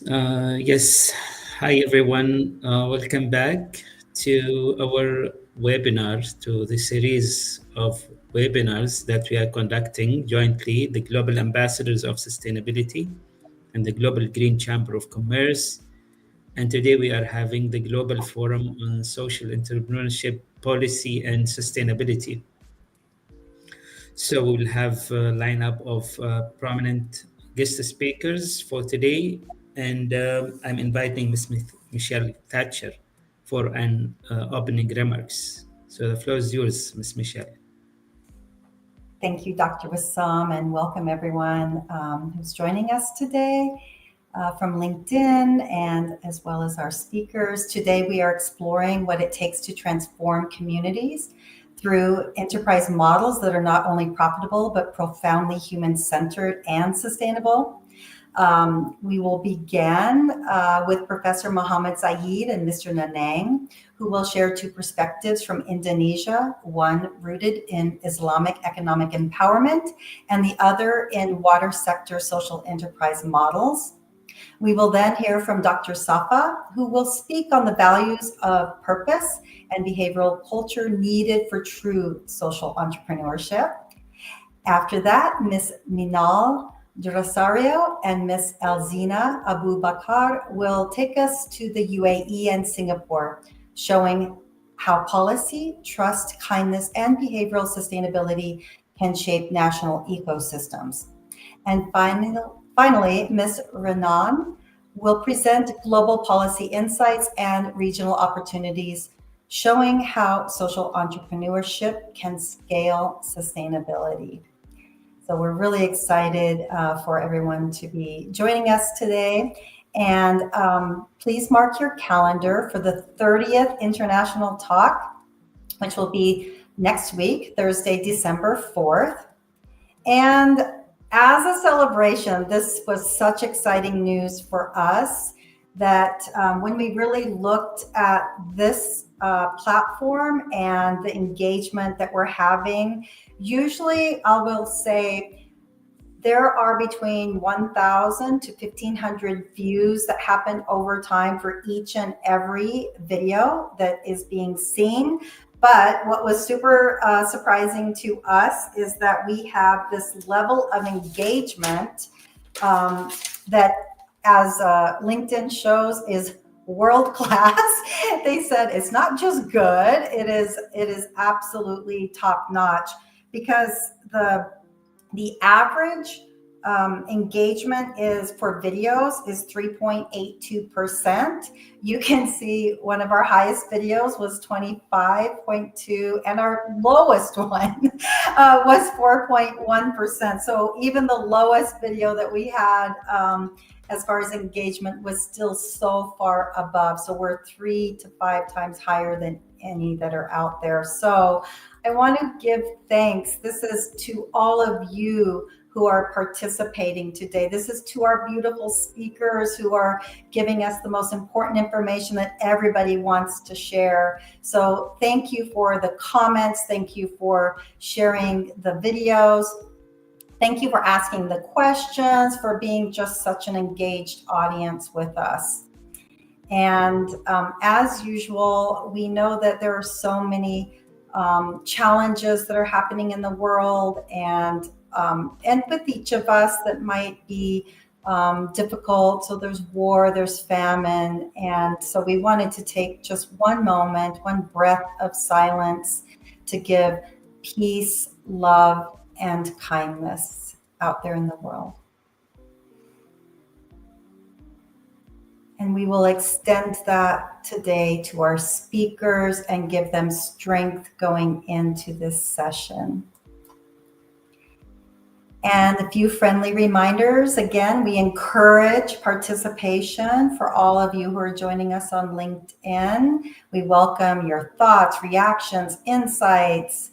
Yes, hi everyone. Welcome back to our webinar, to the series of webinars that we are conducting jointly, the Global Ambassadors of Sustainability and the Global Green Chamber of Commerce. And today we are having the Global Forum on Social Entrepreneurship, Policy and Sustainability. So we will have a lineup of prominent guest speakers for today, and I'm inviting Ms. Michelle Thatcher for an opening remarks. So the floor is yours, Ms. Michelle. Thank you, Dr. Wassam, and welcome everyone who's joining us today from LinkedIn and as well as our speakers. Today we are exploring what it takes to transform communities through enterprise models that are not only profitable, but profoundly human-centered and sustainable. We will begin with Professor Muhammad Saeed and Mr. Nanang, who will share two perspectives from Indonesia, one rooted in Islamic economic empowerment and the other in water sector social enterprise models. We will then hear from Dr. Safa, who will speak on the values of purpose and behavioral culture needed for true social entrepreneurship. After that, Ms. Minal Durasario and Ms. Alzina Abu Bakar will take us to the UAE and Singapore, showing how policy, trust, kindness, and behavioral sustainability can shape national ecosystems. And finally, Ms. Renan will present global policy insights and regional opportunities, showing how social entrepreneurship can scale sustainability. So we're really excited for everyone to be joining us today. And please mark your calendar for the 30th International Talk, which will be next week, Thursday, December 4th. And as a celebration, this was such exciting news for us that when we really looked at this platform and the engagement that we're having, usually I will say there are between 1,000 to 1,500 views that happen over time for each and every video that is being seen. But what was super surprising to us is that we have this level of engagement that, as LinkedIn shows, is world class. They said it's not just good; it is absolutely top notch, because the average engagement is for videos is 3.82%. You can see one of our highest videos was 25.2, and our lowest one was 4.1%. So even the lowest video that we had as far as engagement was still so far above. So we're 3 to 5 times higher than any that are out there. So I want to give thanks. This is to all of you who are participating today. This is to our beautiful speakers who are giving us the most important information that everybody wants to share. So thank you for the comments. Thank you for sharing the videos. Thank you for asking the questions, for being just such an engaged audience with us. And as usual, we know that there are so many challenges that are happening in the world, and with each of us that might be difficult. So there's war, there's famine. And so we wanted to take just one moment, one breath of silence to give peace, love, and kindness out there in the world. And we will extend that today to our speakers and give them strength going into this session. And a few friendly reminders. Again, we encourage participation for all of you who are joining us on LinkedIn. We welcome your thoughts, reactions, insights.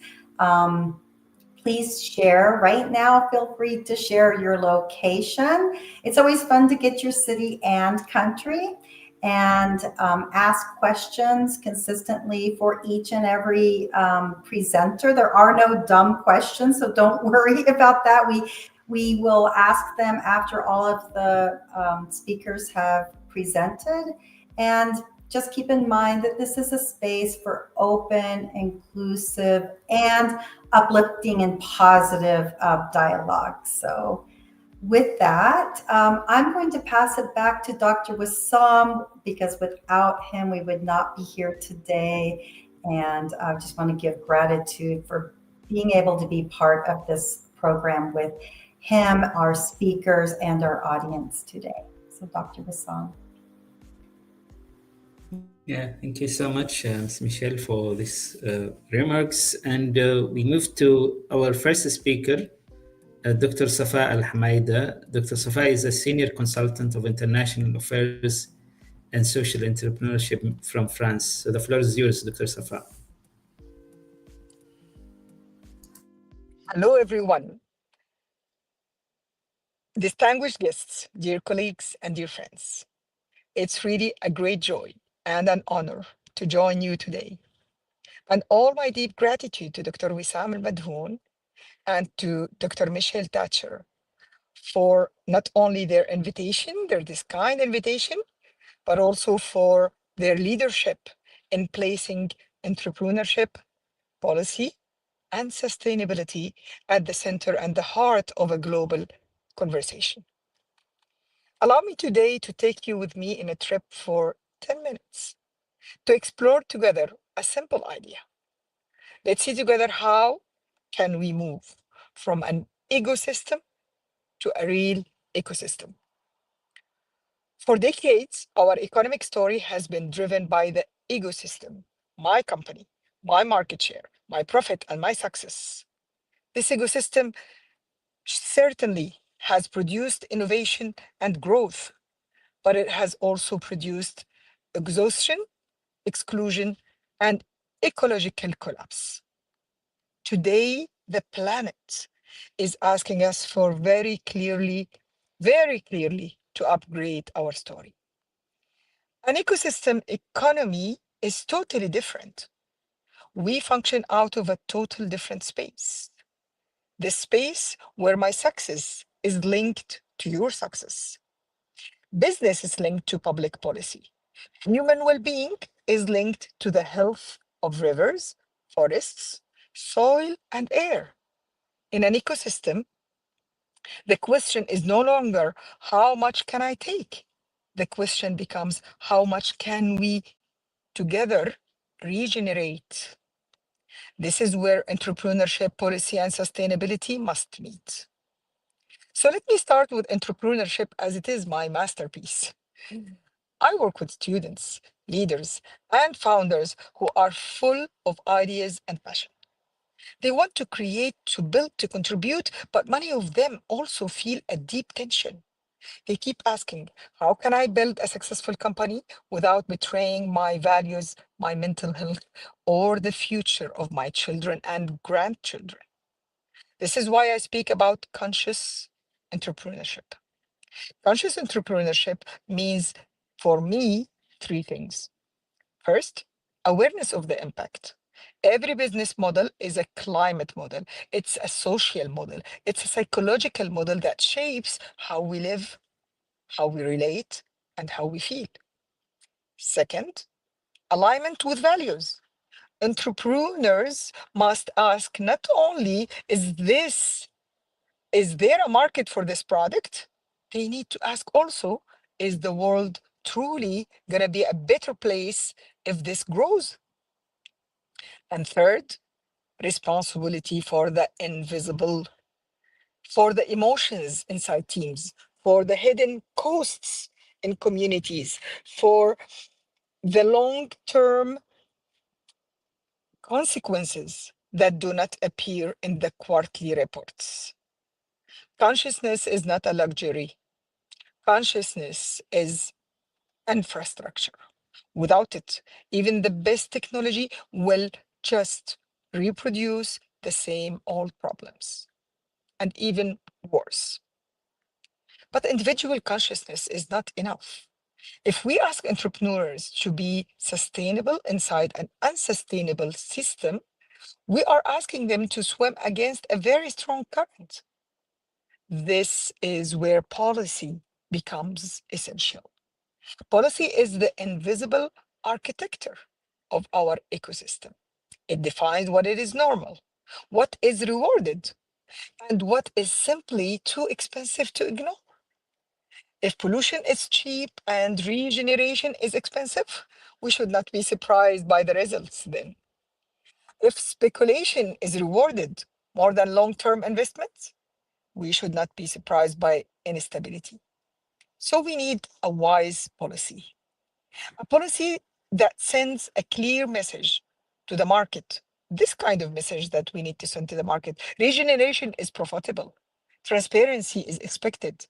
Please share right now. Feel free to share your location. It's always fun to get your city and country, and ask questions consistently for each and every presenter. There are no dumb questions, so don't worry about that. We will ask them after all of the speakers have presented. And just keep in mind that this is a space for open, inclusive, and uplifting and positive dialogue. So, with that, I'm going to pass it back to Dr. Wissam because without him, we would not be here today. And I just want to give gratitude for being able to be part of this program with him, our speakers, and our audience today. So, Dr. Wissam. Yeah, thank you so much, Ms. Michelle, for these remarks. And we move to our first speaker, Dr. Safa Al Hamaida. Dr. Safa is a senior consultant of international affairs and social entrepreneurship from France. So the floor is yours, Dr. Safa. Hello, everyone. Distinguished guests, dear colleagues, and dear friends. It's really a great joy and an honor to join you today. And all my deep gratitude to Dr. Wissam Al Madhoun and to Dr. Michelle Thatcher for not only their invitation, this kind invitation, but also for their leadership in placing entrepreneurship, policy, and sustainability at the center and the heart of a global conversation. Allow me today to take you with me in a trip for 10 minutes to explore together a simple idea. Let's see together how can we move from an ecosystem to a real ecosystem. For decades, our economic story has been driven by the ecosystem, my company, my market share, my profit, and my success. This ecosystem certainly has produced innovation and growth, but it has also produced exhaustion, exclusion, and ecological collapse. Today, the planet is asking us for very clearly to upgrade our story. An ecosystem economy is totally different. We function out of a total different space. The space where my success is linked to your success. Business is linked to public policy. Human well being is linked to the health of rivers, forests, soil, and air. In an ecosystem, the question is no longer how much can I take? The question becomes how much can we together regenerate? This is where entrepreneurship, policy, and sustainability must meet. So let me start with entrepreneurship as it is my masterpiece. I work with students, leaders, and founders who are full of ideas and passion. They want to create, to build, to contribute, but many of them also feel a deep tension. They keep asking, how can I build a successful company without betraying my values, my mental health, or the future of my children and grandchildren? This is why I speak about conscious entrepreneurship. Conscious entrepreneurship means, for me, three things. First, awareness of the impact. Every business model is a climate model. It's a social model. It's a psychological model that shapes how we live, how we relate, and how we feel. Second, alignment with values. Entrepreneurs must ask not only is there a market for this product? They need to ask also, is the world truly going to be a better place if this grows? And third, responsibility for the invisible, for the emotions inside teams, for the hidden costs in communities, for the long-term consequences that do not appear in the quarterly reports. Consciousness is not a luxury. Consciousness is infrastructure. Without it, even the best technology will just reproduce the same old problems, and even worse. But individual consciousness is not enough. If we ask entrepreneurs to be sustainable inside an unsustainable system, we are asking them to swim against a very strong current. This is where policy becomes essential. Policy is the invisible architecture of our ecosystem. It defines what it is normal, what is rewarded, and what is simply too expensive to ignore. If pollution is cheap and regeneration is expensive, we should not be surprised by the results then. If speculation is rewarded more than long term investments, we should not be surprised by instability. So we need a wise policy, a policy that sends a clear message to the market. This kind of message that we need to send to the market. Regeneration is profitable. Transparency is expected.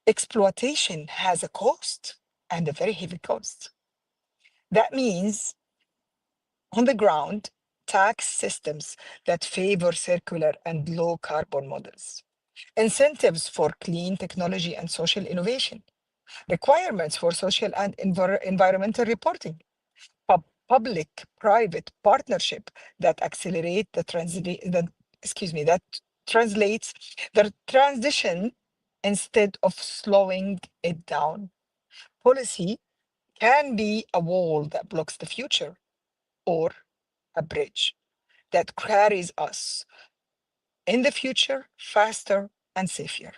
Exploitation has a cost and a very heavy cost. That means on the ground, tax systems that favor circular and low carbon models, incentives for clean technology and social innovation, requirements for social and environmental reporting, public-private partnership that accelerate that translates the transition instead of slowing it down. Policy can be a wall that blocks the future or a bridge that carries us in the future faster and safer.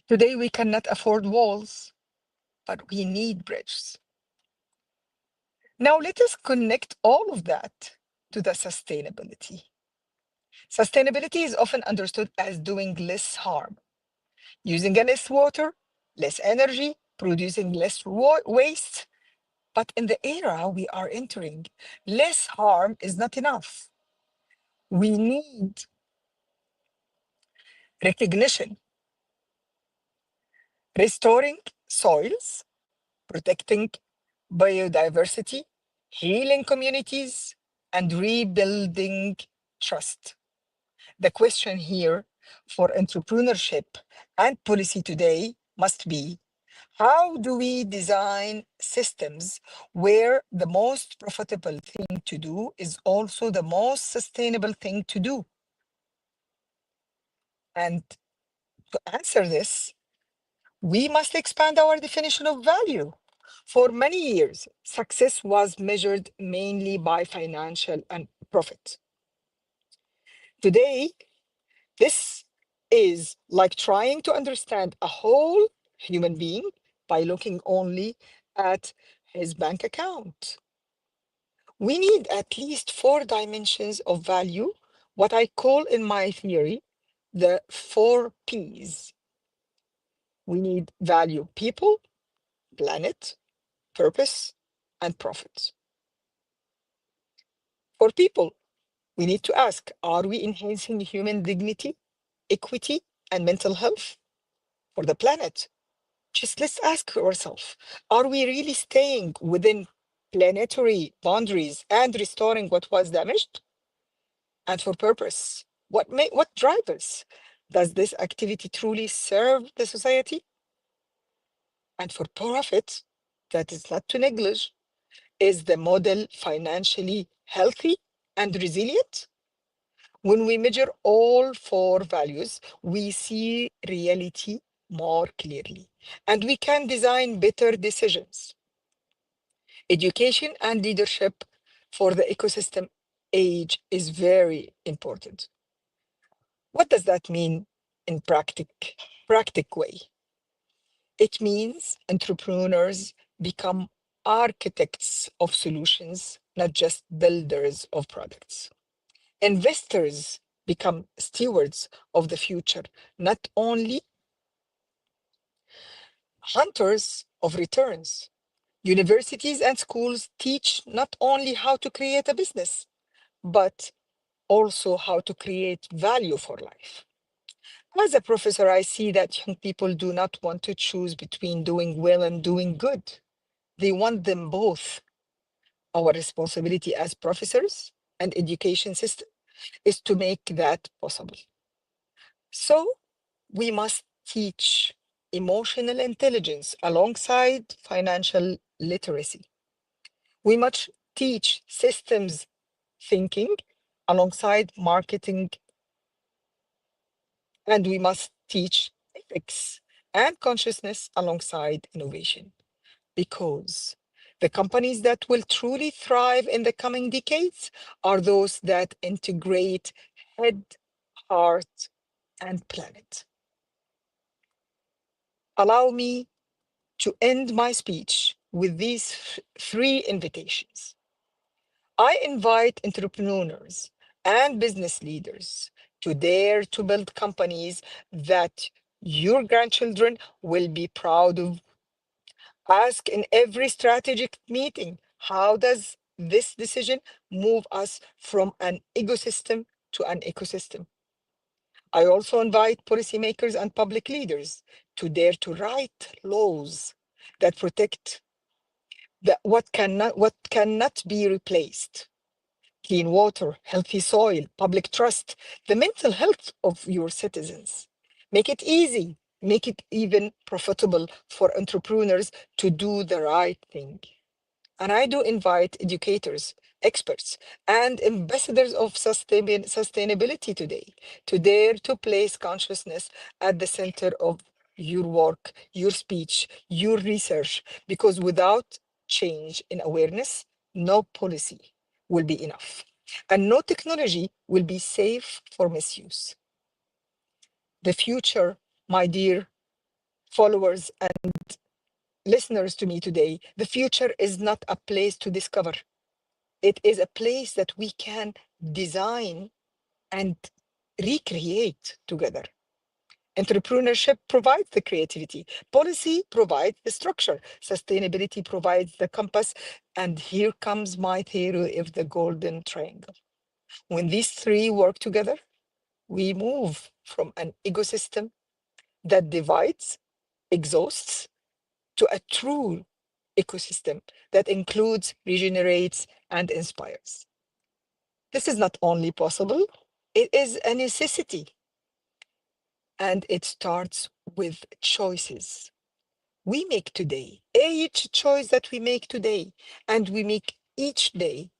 Today, we cannot afford walls, but we need bridges. Now, let us connect all of that to the sustainability. Sustainability is often understood as doing less harm, using less water, less energy, producing less waste. But in the era we are entering, less harm is not enough. We need recognition, restoring soils, protecting biodiversity, healing communities, and rebuilding trust. The question here for entrepreneurship and policy today must be, how do we design systems where the most profitable thing to do is also the most sustainable thing to do? And to answer this, we must expand our definition of value. For many years, success was measured mainly by financial and profit. Today, this is like trying to understand a whole human being by looking only at his bank account. We need at least four dimensions of value, what I call in my theory the four P's. We need value: people, planet, purpose, and profit. For people, we need to ask, are we enhancing human dignity, equity, and mental health? For the planet, just let's ask ourselves, are we really staying within planetary boundaries and restoring what was damaged? And for purpose, what drives us? Does this activity truly serve the society? And for profit, that is not to neglige, is the model financially healthy and resilient? When we measure all four values, we see reality more clearly, and we can design better decisions. Education and leadership for the ecosystem age is very important. What does that mean in practic way? It means entrepreneurs become architects of solutions, not just builders of products. Investors become stewards of the future, not only hunters of returns. Universities and schools teach not only how to create a business, but also how to create value for life. As a professor, I see that young people do not want to choose between doing well and doing good. They want them both. Our responsibility as professors and education system is to make that possible. So we must teach emotional intelligence alongside financial literacy. We must teach systems thinking alongside marketing And we must teach ethics and consciousness alongside innovation, because the companies that will truly thrive in the coming decades are those that integrate head, heart, and planet. Allow me to end my speech with these three invitations. I invite entrepreneurs and business leaders to dare to build companies that your grandchildren will be proud of. Ask in every strategic meeting, how does this decision move us from an ecosystem to an ecosystem? I also invite policymakers and public leaders to dare to write laws that protect what cannot be replaced: clean water, healthy soil, public trust, the mental health of your citizens. Make it easy, make it even profitable for entrepreneurs to do the right thing. And I do invite educators, experts, and ambassadors of sustainability today to dare to place consciousness at the center of your work, your speech, your research, because without change in awareness, no policy will be enough, and no technology will be safe for misuse. The future, my dear followers and listeners to me today, the future is not a place to discover. It is a place that we can design and recreate together. Entrepreneurship provides the creativity, policy provides the structure, sustainability provides the compass, and here comes my theory of the golden triangle. When these three work together, we move from an ecosystem that divides, exhausts, to a true ecosystem that includes, regenerates, and inspires. This is not only possible, it is a necessity. And it starts with choices we make today. Each choice that we make today and we make each day,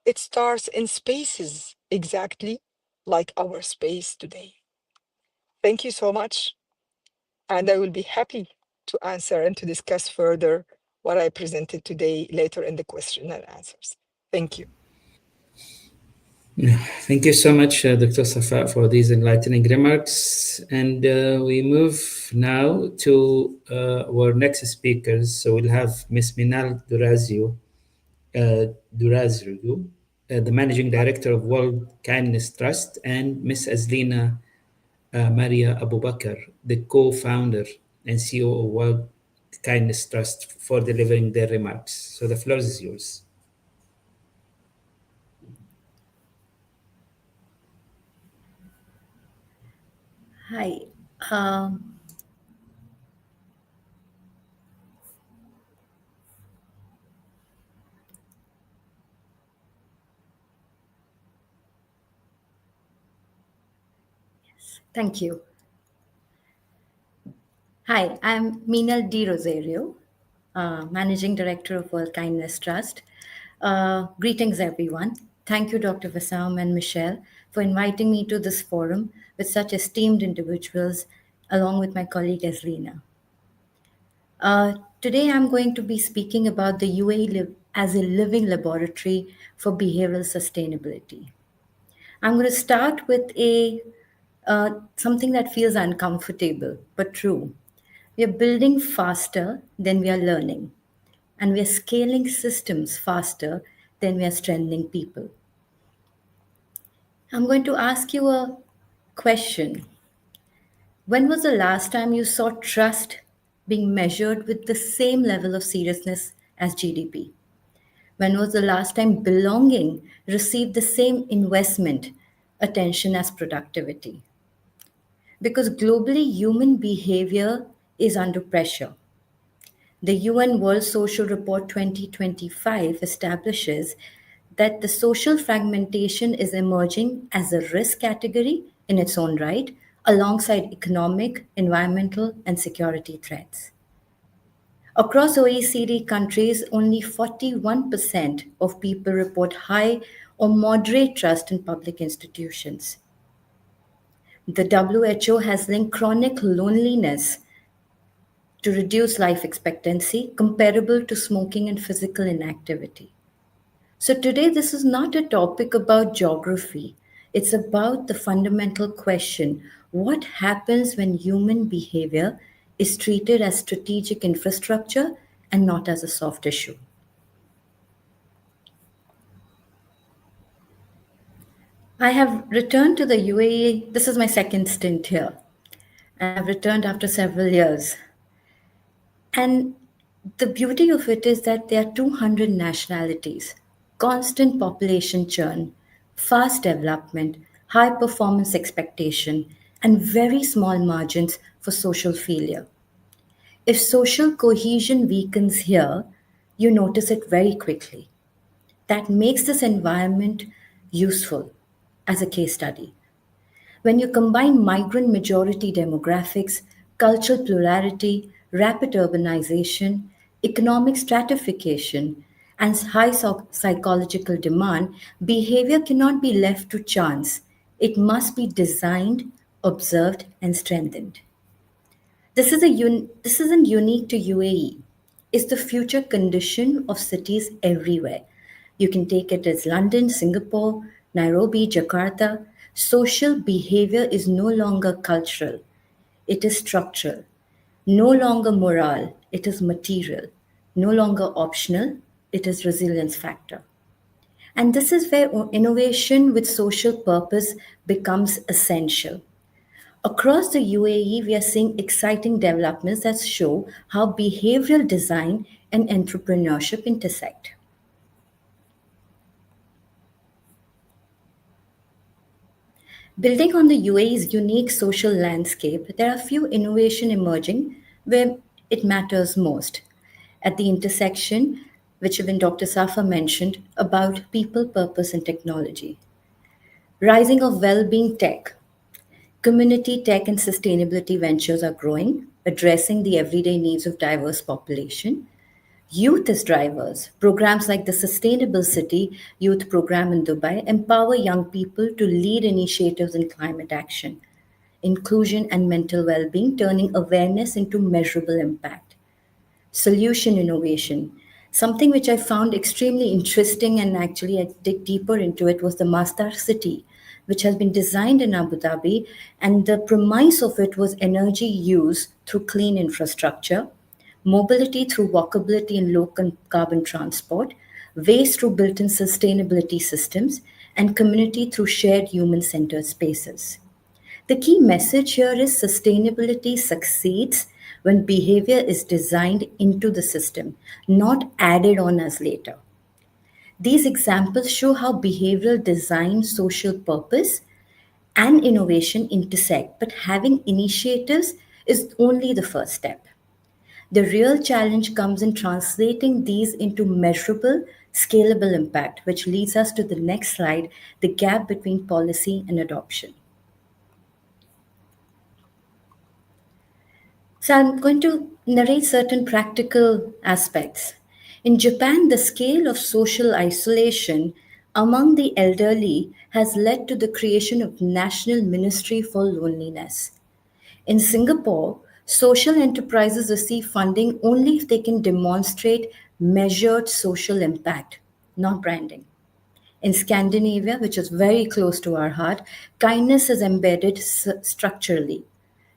it starts in spaces exactly like our space today. Thank you so much. And I will be happy to answer and to discuss further what I presented today later in the question and answers. Thank you. Yeah, thank you so much, Dr. Safa, for these enlightening remarks. And we move now to our next speakers. So we'll have Ms. Minal Durazio, the Managing Director of World Kindness Trust, and Ms. Azlina Maria Abubakar, the co-founder and CEO of World Kindness Trust, for delivering their remarks. So the floor is yours. Hi. Um, Thank you. Hi, I'm Meenal D. Rosario, Managing Director of World Kindness Trust. Greetings, everyone. Thank you, Dr. Vassam and Michelle, for inviting me to this forum with such esteemed individuals, along with my colleague Aslina. Today, I'm going to be speaking about the as a living laboratory for behavioral sustainability. I'm going to start with a something that feels uncomfortable but true. We are building faster than we are learning, and we are scaling systems faster than we are strengthening people. I'm going to ask you a question. When was the last time you saw trust being measured with the same level of seriousness as GDP? When was the last time belonging received the same investment, attention as productivity? Because globally, human behavior is under pressure. The UN World Social Report 2025 establishes that the social fragmentation is emerging as a risk category in its own right, alongside economic, environmental, and security threats. Across OECD countries, only 41% of people report high or moderate trust in public institutions. The WHO has linked chronic loneliness to reduce life expectancy comparable to smoking and physical inactivity. So, today, this is not a topic about geography. It's about the fundamental question: what happens when human behavior is treated as strategic infrastructure and not as a soft issue? I have returned to the UAE. This is my second stint here, and I've returned after several years. And the beauty of it is that there are 200 nationalities, constant population churn, fast development, high performance expectation, and very small margins for social failure. If social cohesion weakens here, you notice it very quickly. That makes this environment useful as a case study. When you combine migrant majority demographics, cultural plurality, rapid urbanization, economic stratification, and high psychological demand, behavior cannot be left to chance. It must be designed, observed, and strengthened. This isn't unique to UAE. It's the future condition of cities everywhere. You can take it as London, Singapore, Nairobi, Jakarta. Social behavior is no longer cultural, it is structural. No longer moral, it is material. No longer optional, it is resilience factor. And this is where innovation with social purpose becomes essential. Across the UAE, we are seeing exciting developments that show how behavioral design and entrepreneurship intersect. Building on the UAE's unique social landscape, there are a few innovation emerging where it matters most. At the intersection, which even Dr. Safa mentioned, about people, purpose, and technology. Rising of well-being tech. Community tech and sustainability ventures are growing, addressing the everyday needs of diverse population. Youth as drivers. Programs like the Sustainable City Youth Program in Dubai empower young people to lead initiatives in climate action, inclusion, and mental well being, turning awareness into measurable impact. Solution innovation. Something which I found extremely interesting, and actually I dig deeper into it, was the Masdar City, which has been designed in Abu Dhabi. And the premise of it was energy use through clean infrastructure, mobility through walkability and low carbon transport, waste through built in sustainability systems, and community through shared human centered spaces. The key message here is sustainability succeeds when behavior is designed into the system, not added on as later. These examples show how behavioral design, social purpose, and innovation intersect, but having initiatives is only the first step. The real challenge comes in translating these into measurable, scalable impact, which leads us to the next slide: the gap between policy and adoption. So, I'm going to narrate certain practical aspects. In Japan, the scale of social isolation among the elderly has led to the creation of National Ministry for Loneliness. In Singapore, social enterprises receive funding only if they can demonstrate measured social impact, not branding. In Scandinavia, which is very close to our heart, kindness is embedded structurally.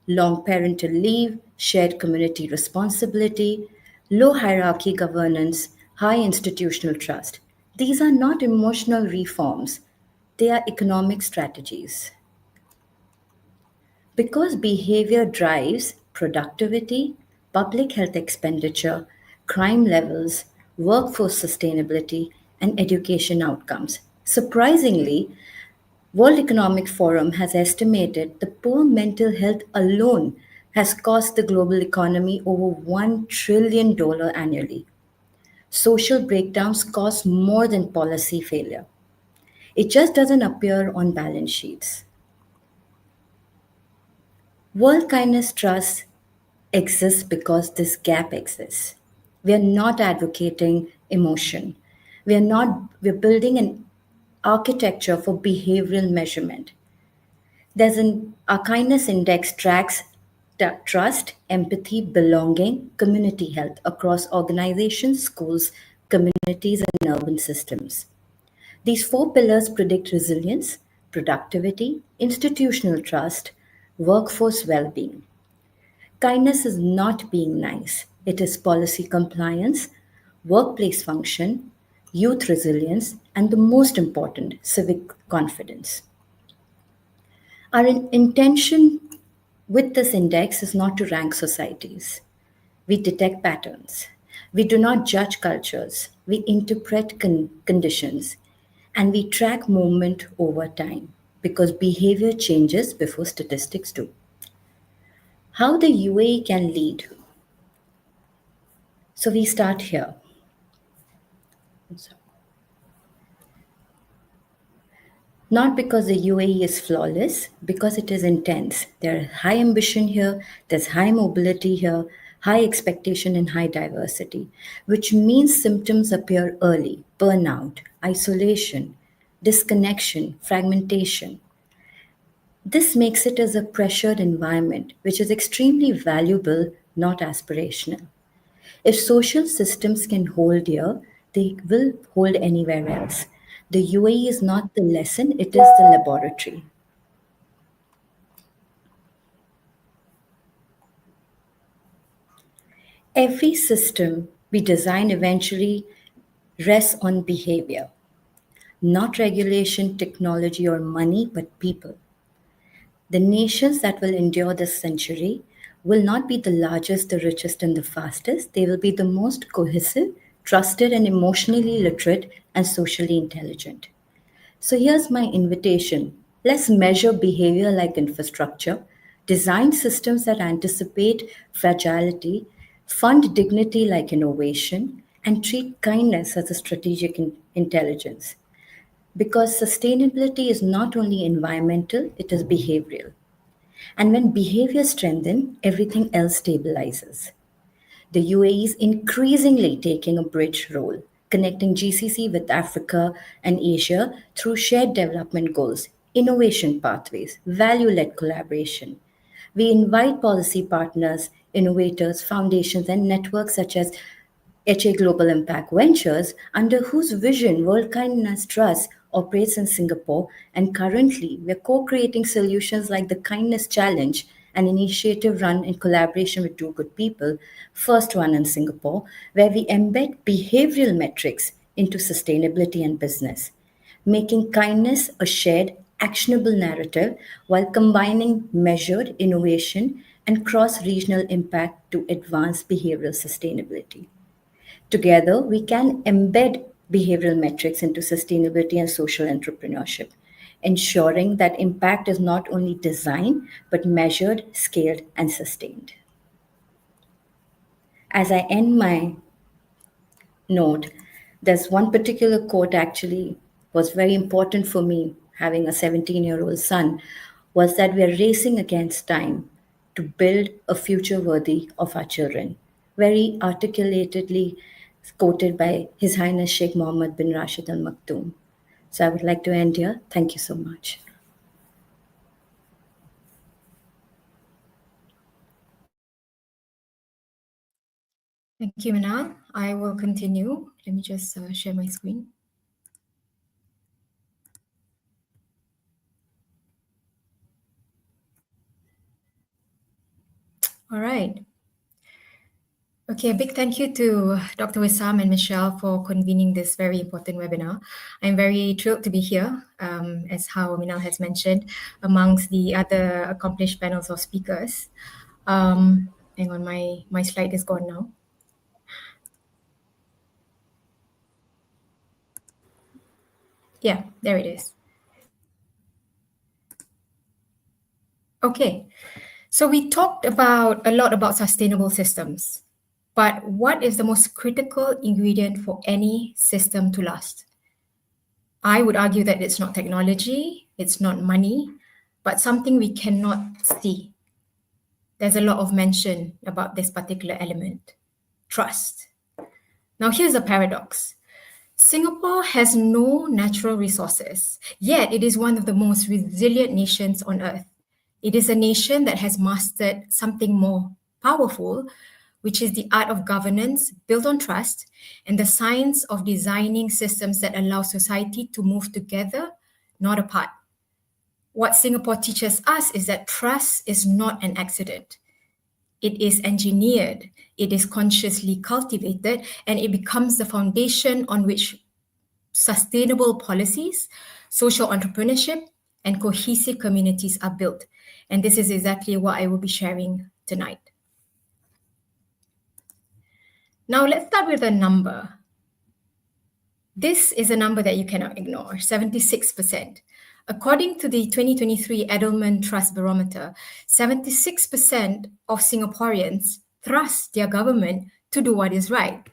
Long parental leave, shared community responsibility, low hierarchy governance, high institutional trust. These are not emotional reforms, they are economic strategies. Because behavior drives productivity, public health expenditure, crime levels, workforce sustainability, and education outcomes. Surprisingly, World Economic Forum has estimated the poor mental health alone has cost the global economy over $1 trillion annually. Social breakdowns cost more than policy failure. It just doesn't appear on balance sheets. World Kindness Trust exists because this gap exists. We are not advocating emotion. We're building an architecture for behavioral measurement. Our kindness index tracks trust, empathy, belonging, community health across organizations, schools, communities, and urban systems. These four pillars predict resilience, productivity, institutional trust, workforce well being. Kindness is not being nice, it is policy compliance, workplace function, youth resilience, and the most important, civic confidence. Our intention with this index is not to rank societies. We detect patterns. We do not judge cultures. We interpret conditions. And we track movement over time because behavior changes before statistics do. How the UAE can lead. So we start here. Not because the UAE is flawless, because it is intense. There's high ambition here, there's high mobility here, high expectation, and high diversity, which means symptoms appear early: burnout, isolation, disconnection, fragmentation. This makes it as a pressured environment, which is extremely valuable, not aspirational. If social systems can hold here, they will hold anywhere else. The UAE is not the lesson, it is the laboratory. Every system we design eventually rests on behavior, not regulation, technology, or money, but people. The nations that will endure this century will not be the largest, the richest, and the fastest. They will be the most cohesive, trusted, and emotionally literate and socially intelligent. So here's my invitation. Let's measure behavior like infrastructure, design systems that anticipate fragility, fund dignity like innovation, and treat kindness as a strategic intelligence. Because sustainability is not only environmental, it is behavioral. And when behavior strengthens, everything else stabilizes. The UAE is increasingly taking a bridge role, connecting GCC with Africa and Asia through shared development goals, innovation pathways, value led collaboration. We invite policy partners, innovators, foundations, and networks such as HA Global Impact Ventures, under whose vision World Kindness Trust operates in Singapore, and currently we're co creating solutions like the Kindness Challenge, an initiative run in collaboration with Do Good People, first one in Singapore, where we embed behavioral metrics into sustainability and business, making kindness a shared, actionable narrative while combining measured innovation and cross regional impact to advance behavioral sustainability. Together, we can embed behavioral metrics into sustainability and social entrepreneurship, ensuring that impact is not only designed but measured, scaled, and sustained. As I end my note, there's one particular quote actually was very important for me, having a 17-year-old son, was that we are racing against time to build a future worthy of our children. Very articulatedly quoted by His Highness Sheikh Mohammed bin Rashid Al Maktoum. So I would like to end here. Thank you so much. Thank you, Manal. I will continue. Let me just share my screen. All right. Okay, a big thank you to Dr. Wissam and Michelle for convening this very important webinar. I'm very thrilled to be here, as how Minal has mentioned, amongst the other accomplished panels of speakers. Hang on, my slide is gone now. Yeah, there it is. Okay, so we talked about a lot about sustainable systems, but what is the most critical ingredient for any system to last? I would argue that it's not technology, it's not money, but something we cannot see. There's a lot of mention about this particular element: trust. Now, here's the paradox. Singapore has no natural resources, yet it is one of the most resilient nations on earth. It is a nation that has mastered something more powerful, which is the art of governance built on trust and the science of designing systems that allow society to move together, not apart. What Singapore teaches us is that trust is not an accident. It is engineered, it is consciously cultivated, and it becomes the foundation on which sustainable policies, social entrepreneurship, and cohesive communities are built. And this is exactly what I will be sharing tonight. Now, let's start with a number. This is a number that you cannot ignore, 76%. According to the 2023 Edelman Trust Barometer, 76% of Singaporeans trust their government to do what is right.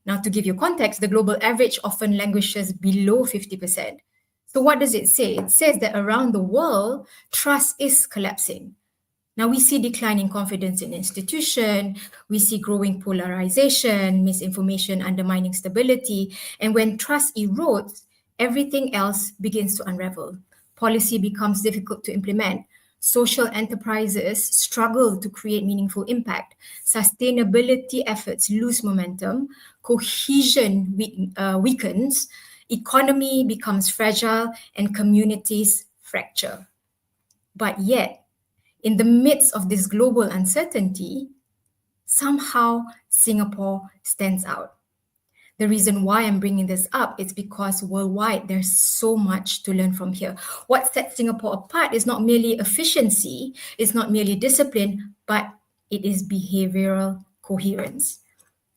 Now, to give you context, the global average often languishes below 50%. So what does it say? It says that around the world, trust is collapsing. Now we see declining confidence in institutions, we see growing polarization, misinformation undermining stability, and when trust erodes, everything else begins to unravel. Policy becomes difficult to implement. Social enterprises struggle to create meaningful impact. Sustainability efforts lose momentum. Cohesion weakens. Economy becomes fragile and communities fracture. But yet, in the midst of this global uncertainty, somehow Singapore stands out. The reason why I'm bringing this up is because worldwide there's so much to learn from here. What sets Singapore apart is not merely efficiency, it's not merely discipline, but it is behavioral coherence.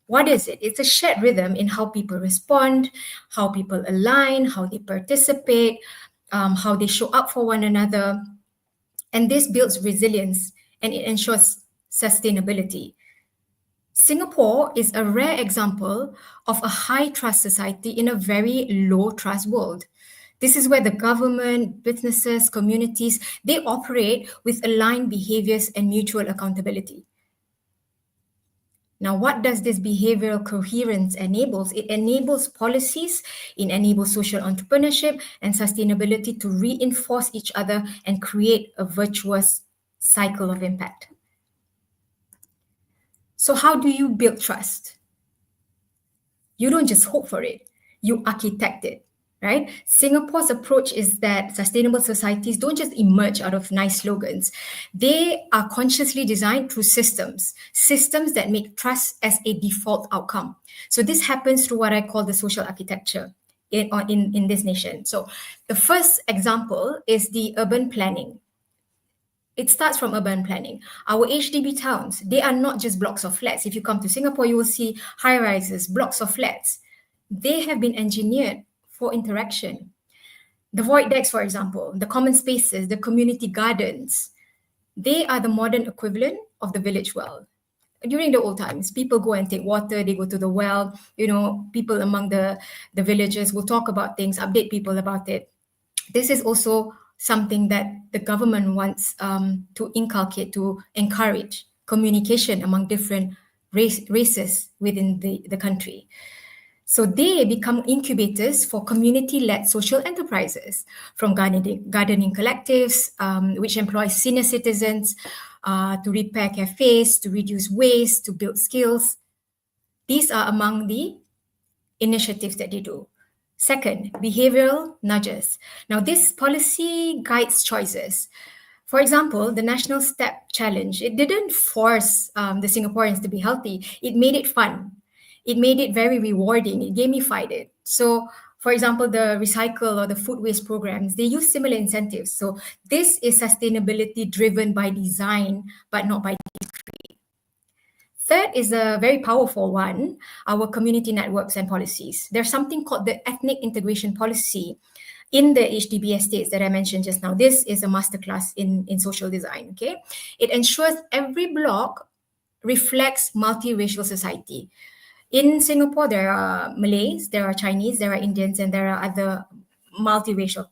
What is it? It's a shared rhythm in how people respond, how people align, how they participate, how they show up for one another. And this builds resilience and it ensures sustainability. Singapore is a rare example of a high trust society in a very low trust world. This is where the government, businesses, communities, they operate with aligned behaviors and mutual accountability. Now, what does this behavioral coherence enables? It enables policies, it enables social entrepreneurship and sustainability to reinforce each other and create a virtuous cycle of impact. So how do you build trust? You don't just hope for it, you architect it, right? Singapore's approach is that sustainable societies don't just emerge out of nice slogans. They are consciously designed through systems that make trust as a default outcome. So this happens through what I call the social architecture in this nation. So the first example is the urban planning. It starts from urban planning. Our HDB towns, they are not just blocks of flats. If you come to Singapore, you will see high-rises, blocks of flats. They have been engineered for interaction. The void decks, for example, the common spaces, the community gardens, they are the modern equivalent of the village well. During the old times, people go and take water, they go to the well, people among the villagers will talk about things, update people about it. This is also something that the government wants to inculcate, to encourage communication among different races within the country. So they become incubators for community-led social enterprises, from gardening collectives, which employ senior citizens, to repair cafes, to reduce waste, to build skills. These are among the initiatives that they do. Second, behavioral nudges. Now, this policy guides choices. For example, the National Step Challenge, it didn't force the Singaporeans to be healthy. It made it fun. It made it very rewarding. It gamified it. So, for example, the recycle or the food waste programs, they use similar incentives. So this is sustainability driven by design, but not by decree. Third is a very powerful one, our community networks and policies. There's something called the ethnic integration policy in the HDB estates that I mentioned just now. This is a masterclass in social design, okay? It ensures every block reflects multiracial society. In Singapore, there are Malays, there are Chinese, there are Indians, and there are other multiracial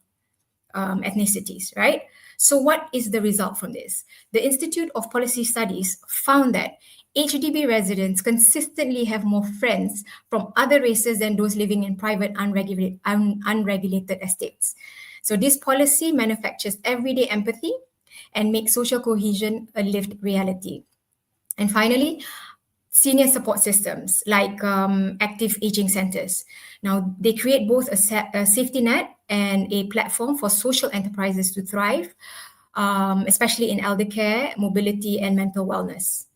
ethnicities, right? So what is the result from this? The Institute of Policy Studies found that HDB residents consistently have more friends from other races than those living in private unregulated estates. So this policy manufactures everyday empathy and makes social cohesion a lived reality. And finally, senior support systems like active aging centers. Now, they create both a safety net and a platform for social enterprises to thrive, especially in elder care, mobility, and mental wellness.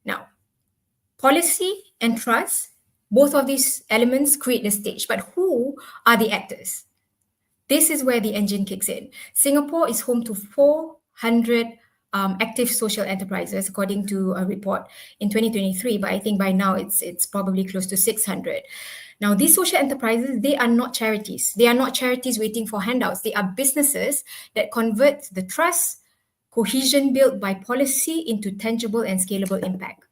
Now, policy and trust, both of these elements create the stage, but who are the actors? This is where the engine kicks in. Singapore is home to 400 active social enterprises, according to a report in 2023, but I think by now it's probably close to 600. Now, these social enterprises, they are not charities. They are not charities waiting for handouts. They are businesses that convert the trust, cohesion built by policy into tangible and scalable impact.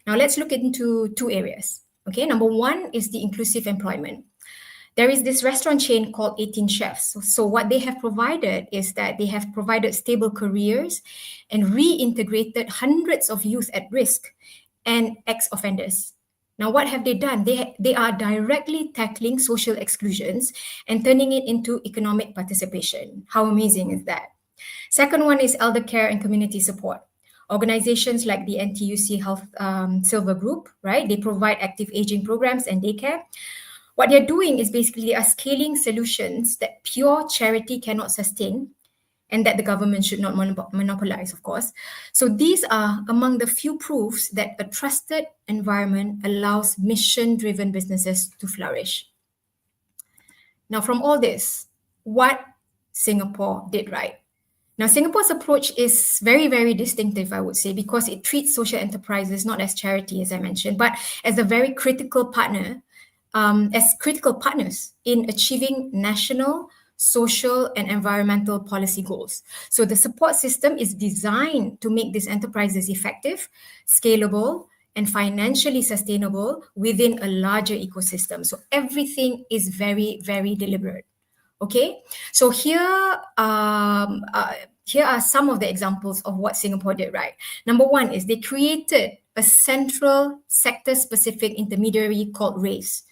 Now, let's look into two areas. Okay, number one is the inclusive employment. There is this restaurant chain called 18 Chefs. So what they have provided is that they have provided stable careers and reintegrated hundreds of youth at risk and ex-offenders. Now, what have they done? They are directly tackling social exclusions and turning it into economic participation. How amazing is that? Second one is elder care and community support. Organizations like the NTUC Health Silver Group, right? They provide active aging programs and daycare. What they're doing is basically they are scaling solutions that pure charity cannot sustain and that the government should not monopolize, of course. So these are among the few proofs that a trusted environment allows mission-driven businesses to flourish. Now, from all this, what Singapore did right? Now, Singapore's approach is very, very distinctive, I would say, because it treats social enterprises not as charity, as I mentioned, but as a very critical partner, as critical partners in achieving national, social, and environmental policy goals. So the support system is designed to make these enterprises effective, scalable, and financially sustainable within a larger ecosystem. So everything is very, very deliberate. Okay, so here are some of the examples of what Singapore did right. Number one is they created a central sector-specific intermediary called RACE.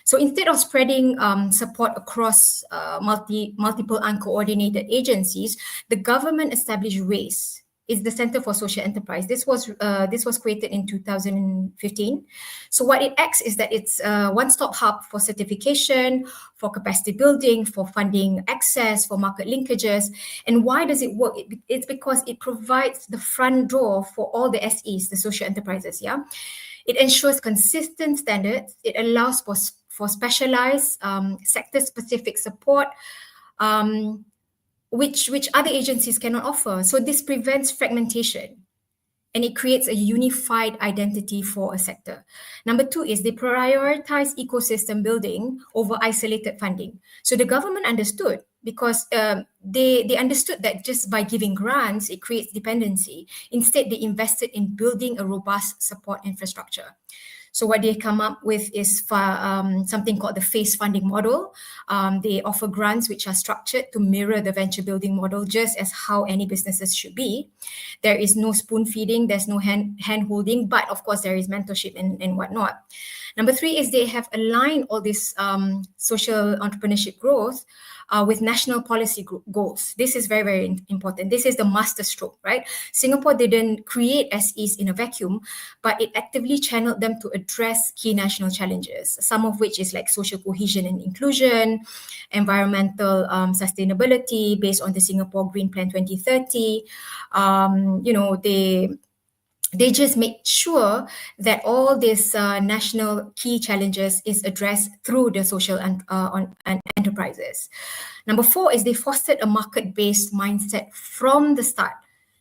So instead of spreading support across multiple uncoordinated agencies, the government established RACE. Is the Center for Social Enterprise. This was created in 2015. So what it acts is that it's a one-stop hub for certification, for capacity building, for funding access, for market linkages. And why does it work? It's because it provides the front door for all the SEs, the social enterprises. Yeah, it ensures consistent standards. It allows for specialized sector-specific support. Which other agencies cannot offer. So this prevents fragmentation and it creates a unified identity for a sector. Number two is they prioritize ecosystem building over isolated funding. So the government understood because they understood that just by giving grants, it creates dependency. Instead, they invested in building a robust support infrastructure. So what they come up with is something called the phase funding model. They offer grants which are structured to mirror the venture building model, just as how any businesses should be. There is no spoon feeding, there's no hand holding, but of course there is mentorship and whatnot. Number three is they have aligned all this social entrepreneurship growth with national policy goals. This is very, very important. This is the master stroke, right? Singapore didn't create SEs in a vacuum, but it actively channeled them to address key national challenges, some of which is like social cohesion and inclusion, environmental sustainability based on the Singapore Green Plan 2030. They just make sure that all these national key challenges is addressed through the social and enterprises. Number four is they fostered a market-based mindset from the start.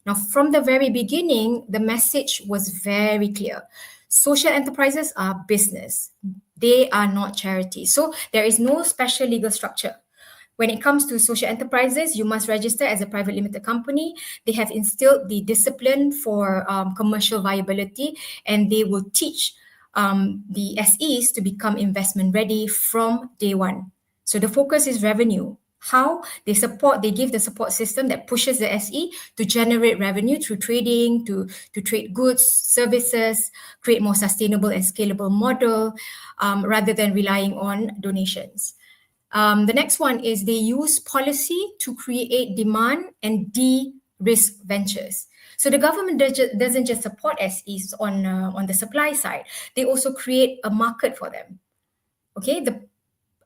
Now, from the very beginning, the message was very clear. Social enterprises are business. They are not charity. So there is no special legal structure. When it comes to social enterprises, you must register as a private limited company. They have instilled the discipline for commercial viability, and they will teach the SEs to become investment ready from day one. So the focus is revenue, How they give the support system that pushes the SE to generate revenue through trading, to trade goods, services, create more sustainable and scalable model, rather than relying on donations. The next one is they use policy to create demand and de-risk ventures. So the government doesn't just support SEs on the supply side; they also create a market for them. Okay,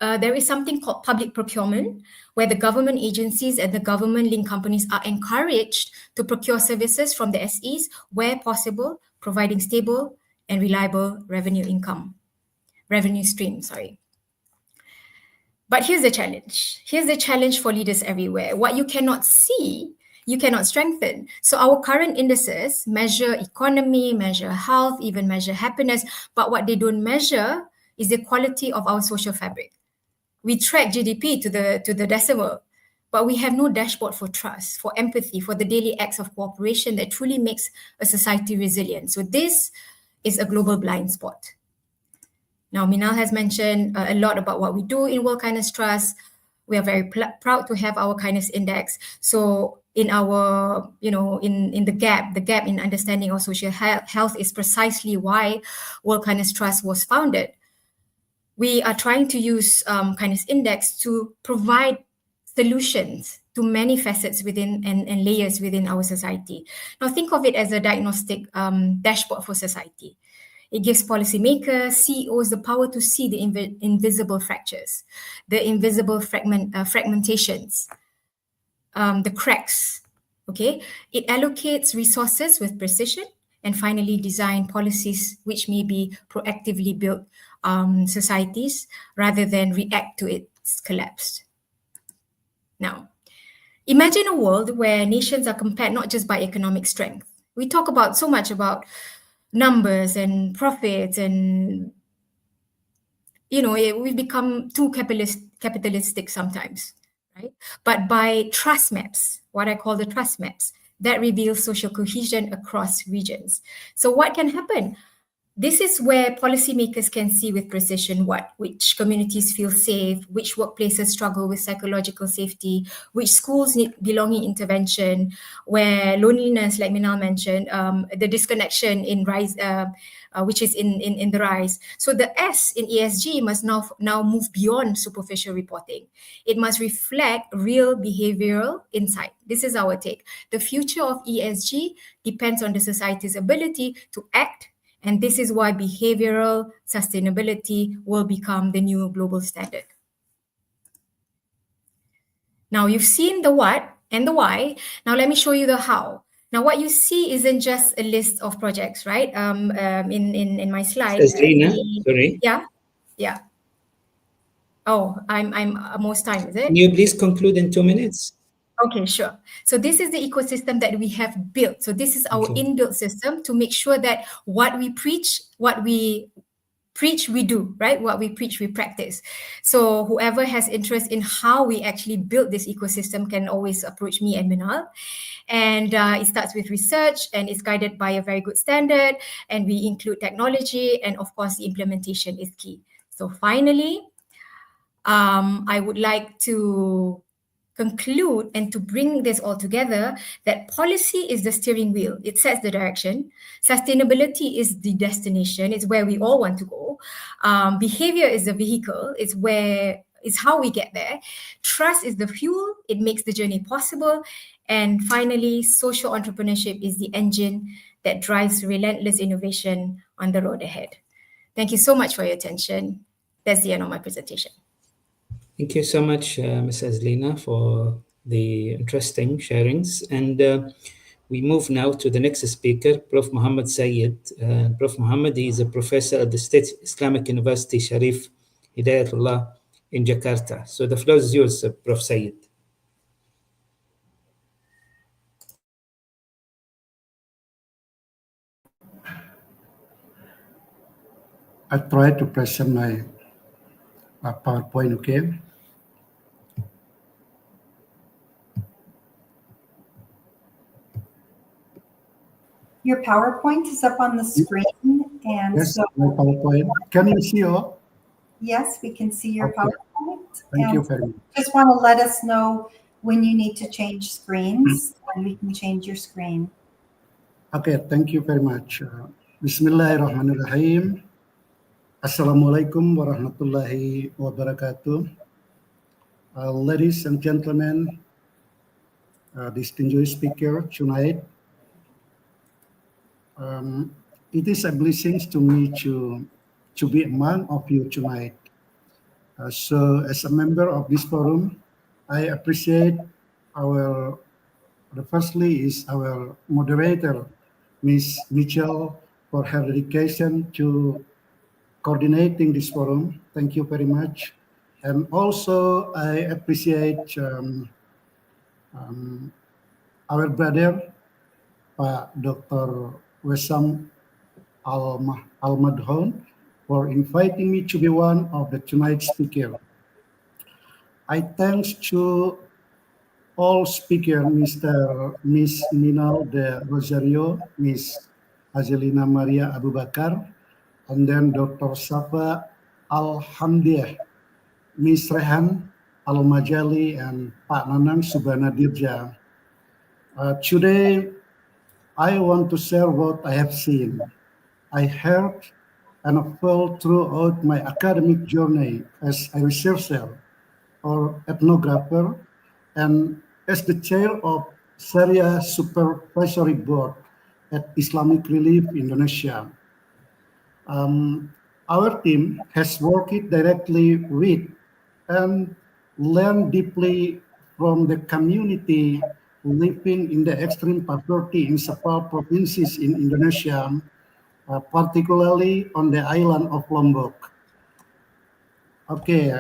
there is something called public procurement, where the government agencies and the government-linked companies are encouraged to procure services from the SEs where possible, providing stable and reliable revenue stream. But here's the challenge. Here's the challenge for leaders everywhere. What you cannot see, you cannot strengthen. So our current indices measure economy, measure health, even measure happiness. But what they don't measure is the quality of our social fabric. We track GDP to the decimal, but we have no dashboard for trust, for empathy, for the daily acts of cooperation that truly makes a society resilient. So this is a global blind spot. Now, Minal has mentioned a lot about what we do in World Kindness Trust. We are very proud to have our kindness index. So in our, in the gap in understanding our social health is precisely why World Kindness Trust was founded. We are trying to use kindness index to provide solutions to many facets within and layers within our society. Now think of it as a diagnostic dashboard for society. It gives policymakers, CEOs the power to see the invisible fractures, the invisible fragmentations, the cracks. Okay, it allocates resources with precision, and finally design policies which may be proactively built societies rather than react to its collapse. Now, imagine a world where nations are compared not just by economic strength. We talk about so much about numbers and profits, and we've become too capitalistic sometimes, right? But by trust maps, what I call the trust maps, that reveals social cohesion across regions. So what can happen? This is where policymakers can see with precision which communities feel safe, which workplaces struggle with psychological safety, which schools need belonging intervention, where loneliness, like Minal mentioned, the disconnection in rise, which is in the rise. So the S in ESG must now move beyond superficial reporting. It must reflect real behavioral insight. This is our take. The future of ESG depends on the society's ability to act. And this is why behavioral sustainability will become the new global standard. Now you've seen the what and the why. Now let me show you the how. Now what you see isn't just a list of projects, right? In my slide. Lina, sorry. Yeah. Oh, I'm almost time, is it? Can you please conclude in 2 minutes? Okay, sure. So this is the ecosystem that we have built. So this is our inbuilt system to make sure that what we preach, we do, right? What we preach, we practice. So whoever has interest in how we actually build this ecosystem can always approach me and Minal. And it starts with research, and it's guided by a very good standard. And we include technology, and of course, the implementation is key. So finally, I would like to conclude and to bring this all together that policy is the steering wheel. It sets the direction. Sustainability is the destination. It's where we all want to go. Behavior is the vehicle. It's how we get there. Trust is the fuel. It makes the journey possible. And finally, social entrepreneurship is the engine that drives relentless innovation on the road ahead. Thank you so much for your attention. That's the end of my presentation. Thank you so much, Mrs. Lina, for the interesting sharings. And we move now to the next speaker, Prof. Muhammad Sayed. Prof. Muhammad is a professor at the State Islamic University, Sharif Hidayatullah in Jakarta. So the floor is yours, Prof. Sayed. I try to present my PowerPoint, okay? Your PowerPoint is up on the screen, and yes, so my PowerPoint. Can you see all? Yes, we can see your Okay. PowerPoint. Thank you And very much. just want to let us know when you need to change screens, and we can change your screen. Okay, thank you very much. Bismillahirrahmanirrahim. Assalamualaikum warahmatullahi wabarakatuh. Ladies and gentlemen, distinguished speaker tonight, it is a blessing to me to be among of you tonight. So as a member of this forum, I appreciate firstly is our moderator, Ms. Mitchell, for her dedication to coordinating this forum. Thank you very much. And also I appreciate our brother, Pak Dr. Wesam Al-Madhon, for inviting me to be one of the tonight's speaker. I thanks to all speaker, Miss Minal de Rosario, Miss Azelina Maria Abu Bakar, and then Dr. Safa Al-Hamdiah, Miss Rehan Al-Majali, and Pak Nanang Subhana Dirja. Today, I want to share what I have seen, I heard, and felt throughout my academic journey as a researcher or ethnographer, and as the chair of Sharia Supervisory Board at Islamic Relief Indonesia. Our team has worked directly with and learned deeply from the community living in the extreme poverty in several provinces in Indonesia, particularly on the island of Lombok. Okay,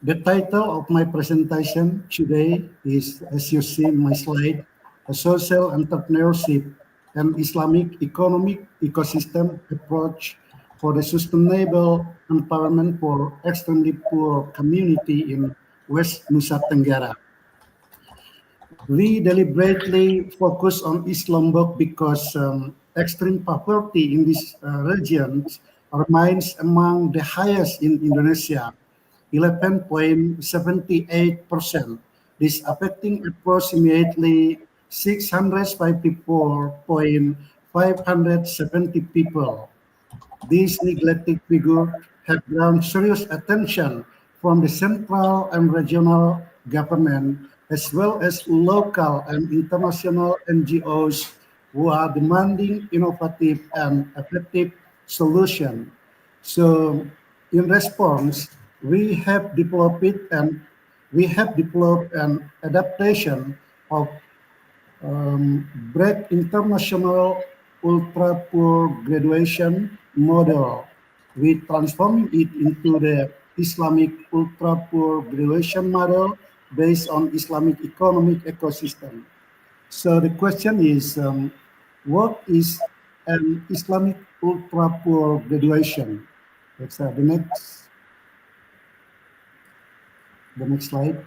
the title of my presentation today is, as you see in my slide, a social entrepreneurship and Islamic economic ecosystem approach for the sustainable empowerment for extremely poor community in West Nusa Tenggara. We deliberately focus on East Lombok because extreme poverty in these regions remains among the highest in Indonesia, 11.78%. This affecting approximately 654,570 people. These neglected figures have drawn serious attention from the central and regional government, as well as local and international NGOs who are demanding innovative and effective solutions. So, in response, we have developed an adaptation of break international ultra poor graduation model. We transforming it into the Islamic ultra poor graduation model based on Islamic economic ecosystem. So the question is, what is an Islamic ultra poor graduation? Let's have the next slide.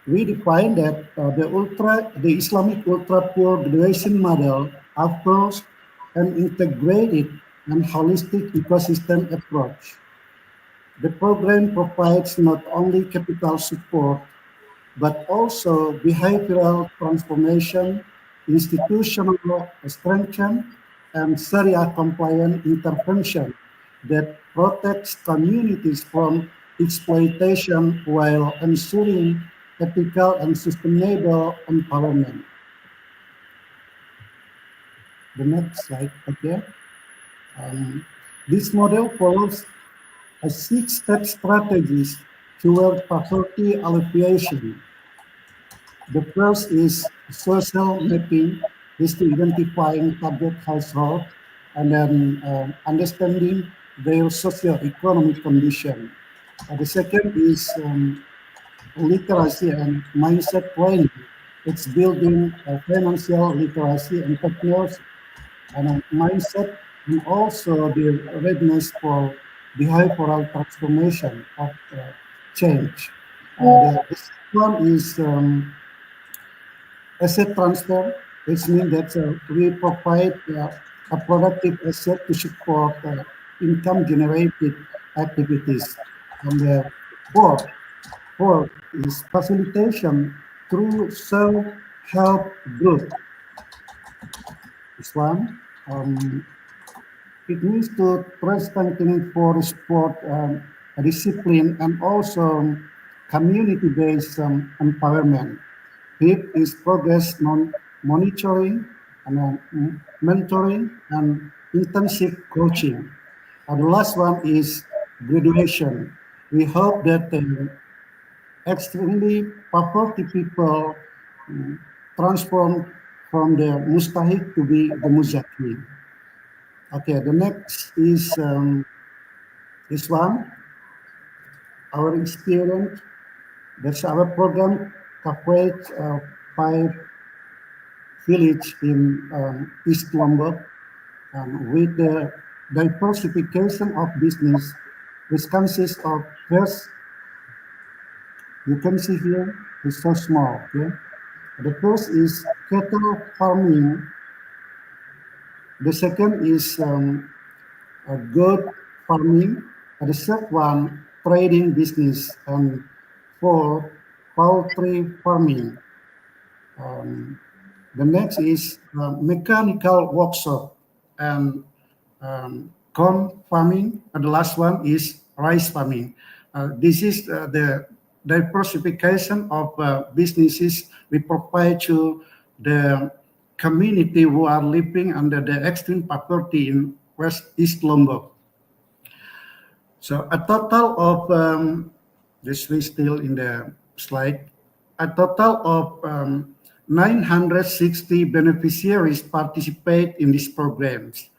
We define that the Islamic ultra poor graduation model offers an integrated and holistic ecosystem approach. The program provides not only capital support, but also behavioral transformation, institutional strengthening, and Sharia compliant intervention that protects communities from exploitation while ensuring ethical and sustainable empowerment. The next slide, okay. This model follows a six-step strategies toward poverty alleviation. The first is social mapping, is to identifying target household and then understanding their socio-economic condition. The second is literacy and mindset training. It's building financial literacy and entrepreneurship and mindset, and also the readiness for behavioral transformation of change. The second one is asset transfer, which means that we provide a productive asset to support income generated activities. And the fourth, fourth is facilitation through self-help group. This one. It needs to try strengthening for sport discipline and also community-based empowerment. Fifth is progress monitoring and mentoring and intensive coaching. And the last one is graduation. We hope that extremely poverty people transform from the mustahik to be the muzaki. Okay, the next is this one, our experience. That's our program covers 5 village in East Lombok, with the diversification of business, which consists of first, you can see here, it's so small. Okay, the first is cattle farming. The second is goat farming. And the third one, trading business. And four, poultry farming. The next is mechanical workshop and corn farming. And the last one is rice farming. This is the diversification of businesses we provide to the community who are living under the extreme poverty in West East Lombok. So a total of, this is still in the slide, a total of 960 beneficiaries participate in these programs.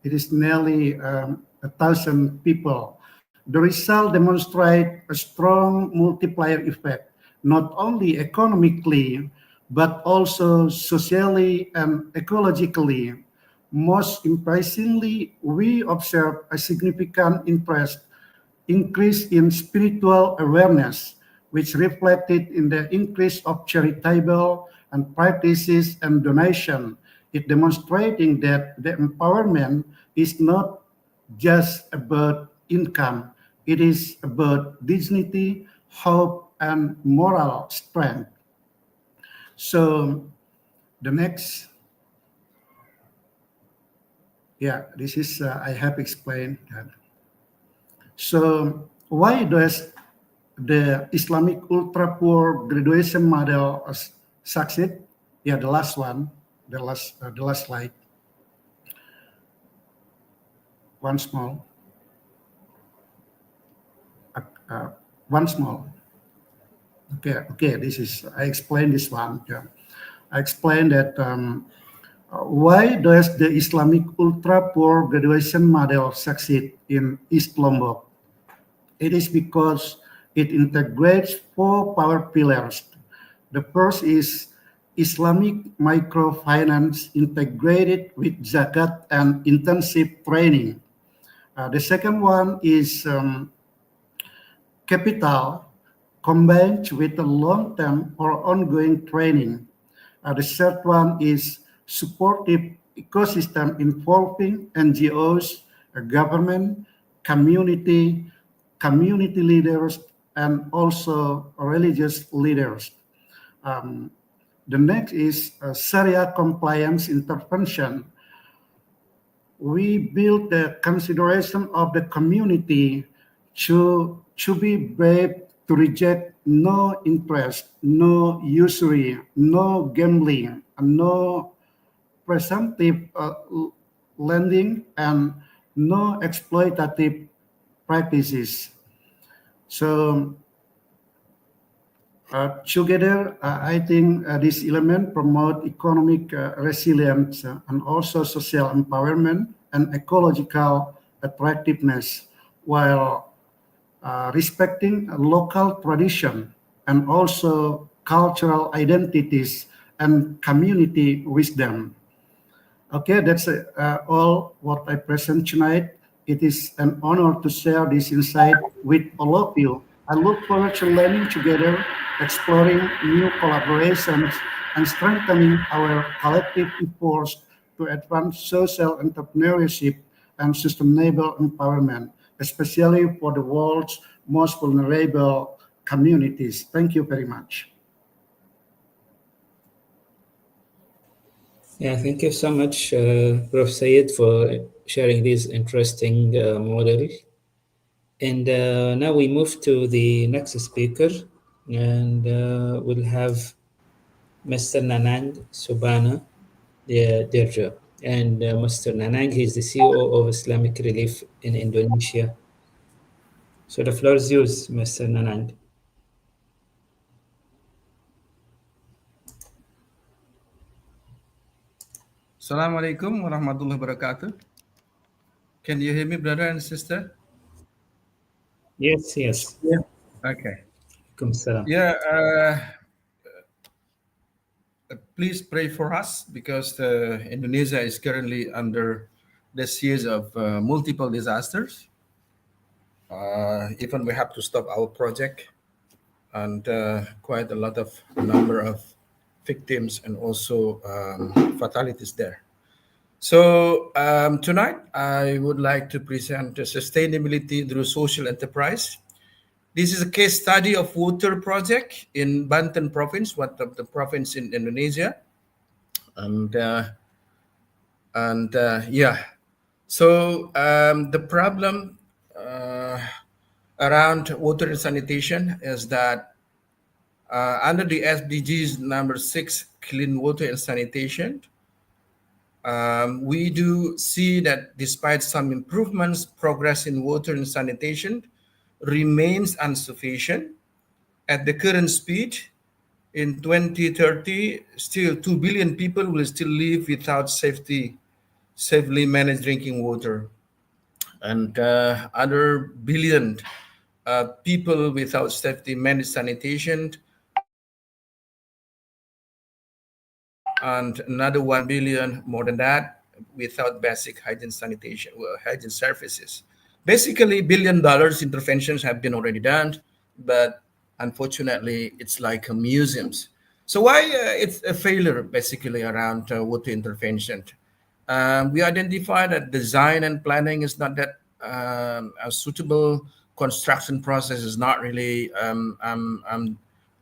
It is nearly 1,000 people. The result demonstrates a strong multiplier effect, not only economically, but also socially and ecologically. Most impressively, we observe a significant increase in spiritual awareness, which reflected in the increase of charitable and practices and donation. It demonstrating that the empowerment is not just about income, it is about dignity, hope, and moral strength. So the next, yeah, this is, I have explained that. So why does the Islamic ultra poor graduation model succeed? Yeah, the last one, the last slide. One small, uh, uh, one small. Okay. This is, I explained this one. Yeah, I explained that why does the Islamic ultra poor graduation model succeed in East Lombok? It is because it integrates 4 power pillars. The first is Islamic microfinance integrated with zakat and intensive training. The second one is capital combined with a long-term or ongoing training. The third one is supportive ecosystem involving NGOs, government, community, community leaders, and also religious leaders. Um, the next is Sharia compliance intervention. We build the consideration of the community to be brave to reject no interest, no usury, no gambling, and no presumptive lending, and no exploitative practices. So together, I think this element promote economic resilience and also social empowerment and ecological attractiveness, while respecting local tradition and also cultural identities and community wisdom. Okay, that's all what I present tonight. It is an honor to share this insight with all of you. I look forward to learning together, exploring new collaborations, and strengthening our collective efforts to advance social entrepreneurship and sustainable empowerment, especially for the world's most vulnerable communities. Thank you very much. Yeah, thank you so much, Prof. Sayed, for sharing this interesting model. And now we move to the next speaker, and we'll have Mr. Nanang Subana Dirja. And Mr. Nanang, he's the CEO of Islamic Relief in Indonesia. So the floor is yours, Mr. Nanang. Assalamualaikum warahmatullahi wabarakatuh. Can you hear me, brother and sister? Yes, yes. Yeah. Okay. Salam. Yeah, please pray for us because Indonesia is currently under the series of multiple disasters. Even we have to stop our project, and quite a lot of number of victims and also fatalities there. So tonight I would like to present sustainability through social enterprise. This is a case study of water project in Banten province, one of the province in Indonesia, and yeah. So the problem around water and sanitation is that under the SDGs number 6, clean water and sanitation, we do see that despite some improvements, progress in water and sanitation remains insufficient. At the current speed, in 2030, still 2 billion people will still live without safely managed drinking water. And other billion people without safety managed sanitation, and another 1 billion more than that without basic hygiene sanitation, hygiene services. Basically, $1 billion interventions have been already done, but unfortunately, it's like museums. So why it's a failure basically around water intervention? We identify that design and planning is not that a suitable. Construction process is not really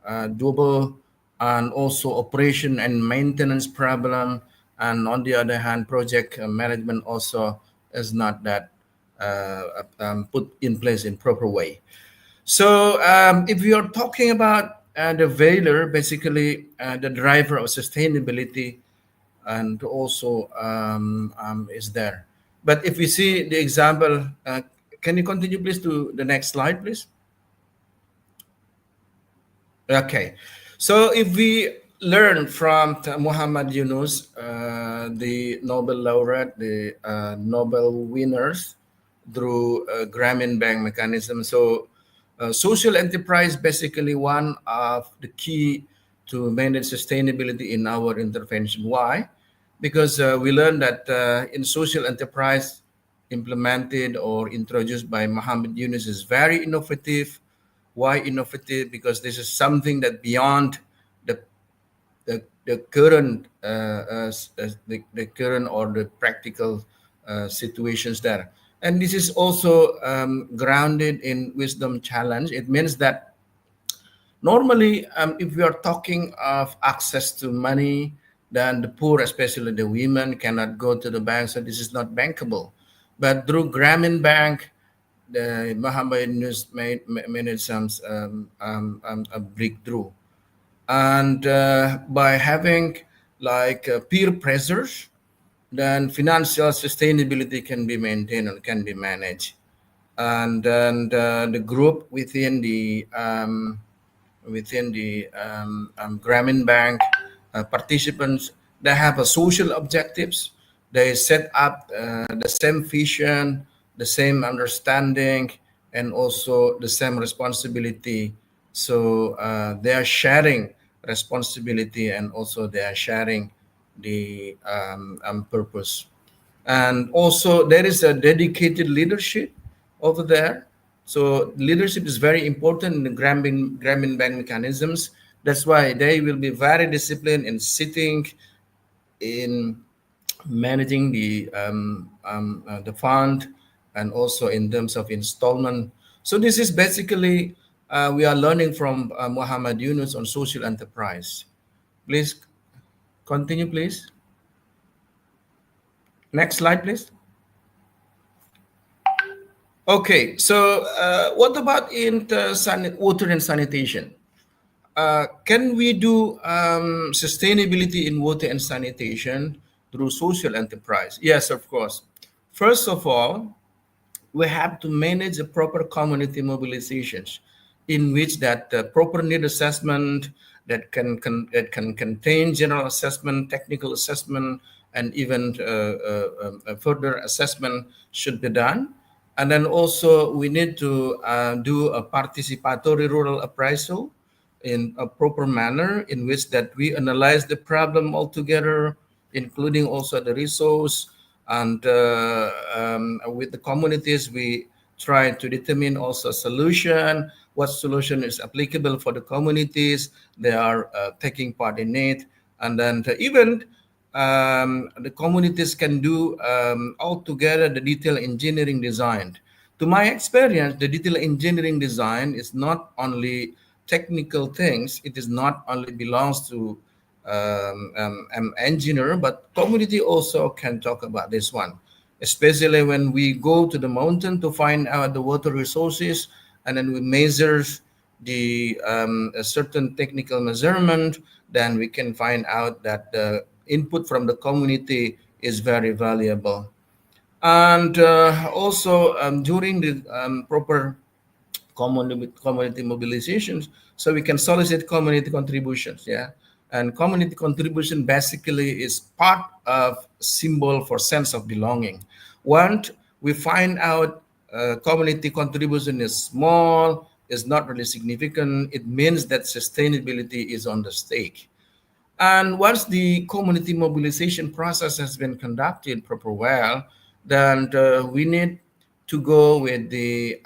doable, and also operation and maintenance problem. And on the other hand, project management also is not that put in place in proper way. So if we are talking about the failure, basically the driver of sustainability and also is there. But if we see the example, can you continue please to the next slide, please? Okay, so if we learn from Muhammad Yunus, the Nobel laureate, the Nobel winners through Grameen Bank mechanism. So social enterprise basically one of the key to manage sustainability in our intervention. Why? Because we learned that in social enterprise implemented or introduced by Muhammad Yunus is very innovative. Why innovative? Because this is something that beyond the current the current or the practical situations there, and this is also grounded in wisdom challenge. It means that normally, if we are talking of access to money, then the poor, especially the women, cannot go to the bank, so this is not bankable. But through Grameen Bank, the Muhammad News made some a breakthrough, and by having like peer pressures, then financial sustainability can be maintained and can be managed, and then the group within the Grameen Bank participants, they have a social objectives. They set up the same vision, the same understanding, and also the same responsibility. So they are sharing responsibility, and also they are sharing the purpose. And also there is a dedicated leadership over there. So leadership is very important in the Grameen Bank mechanisms. That's why they will be very disciplined in sitting, in managing the fund, and also in terms of installment. So this is basically we are learning from Muhammad Yunus on social enterprise. Please continue, please. Next slide, please. Okay, so what about in the water and sanitation? Can we do sustainability in water and sanitation through social enterprise? Yes, of course. First of all, we have to manage the proper community mobilizations in which that proper need assessment that can contain general assessment, technical assessment, and even further assessment should be done. And then also we need to do a participatory rural appraisal in a proper manner in which that we analyze the problem altogether, including also the resource, and with the communities we try to determine also a solution, what solution is applicable for the communities they are taking part in it. And then even the communities can do altogether the detail engineering design. To my experience, the detail engineering design is not only technical things. It is not only belongs to engineer, but community also can talk about this one, especially when we go to the mountain to find out the water resources, and then we measure the a certain technical measurement, then we can find out that the input from the community is very valuable. And also during the proper community mobilizations, so we can solicit community contributions. Yeah, and community contribution basically is part of symbol for sense of belonging. Once we find out community contribution is small, is not really significant, it means that sustainability is on the stake. And once the community mobilization process has been conducted proper well, then we need to go with the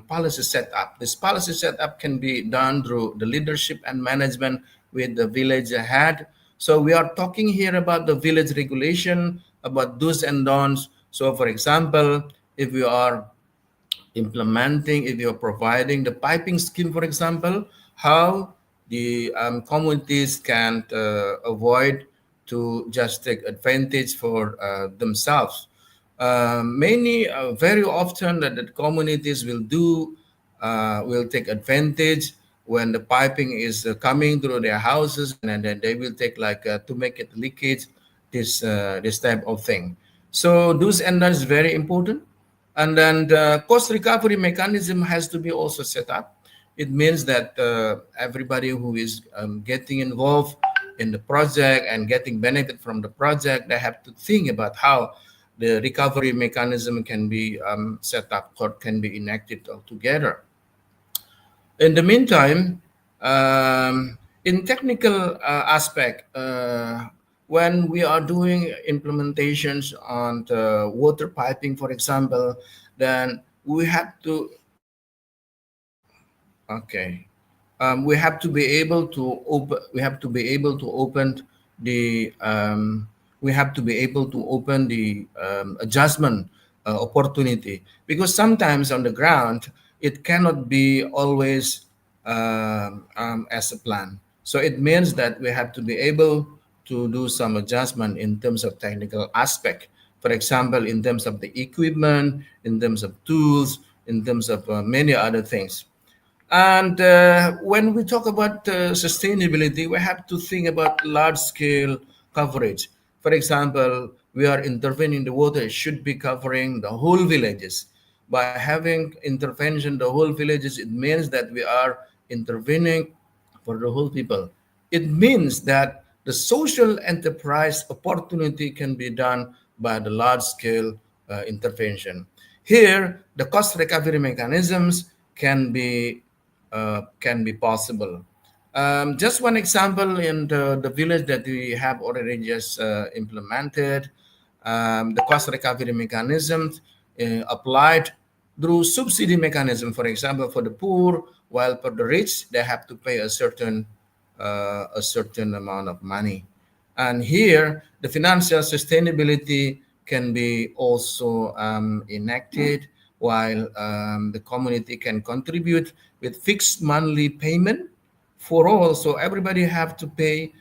policy setup. This policy setup can be done through the leadership and management with the village ahead. So we are talking here about the village regulation, about do's and don'ts. So for example, if we are implementing, if you're providing the piping scheme, for example, how the communities can avoid to just take advantage for themselves. Very often that the communities will take advantage when the piping is coming through their houses, and then they will take like to make it leakage, this type of thing. So those and that is very important. And then the cost recovery mechanism has to be also set up. It means that everybody who is getting involved in the project and getting benefit from the project, they have to think about how the recovery mechanism can be set up or can be enacted altogether. In the meantime, in technical aspect, when we are doing implementations on the water piping, for example, then we have to, okay, we have to be able to open. We have to be able to open the. We have to be able to open the adjustment opportunity, because sometimes on the ground it cannot be always as a plan. So it means that we have to be able to do some adjustment in terms of technical aspect. For example, in terms of the equipment, in terms of tools, in terms of many other things. And when we talk about sustainability, we have to think about large scale coverage. For example, we are intervening the water, it should be covering the whole villages. By having intervention the whole villages, it means that we are intervening for the whole people. It means that the social enterprise opportunity can be done by the large scale intervention. Here, the cost recovery mechanisms can be possible. Just one example in the village that we have already just implemented, the cost recovery mechanisms applied through subsidy mechanism. For example, for the poor, while for the rich, they have to pay a certain amount of money. And here, the financial sustainability can be also enacted while the community can contribute with fixed monthly payment for all. So everybody have to pay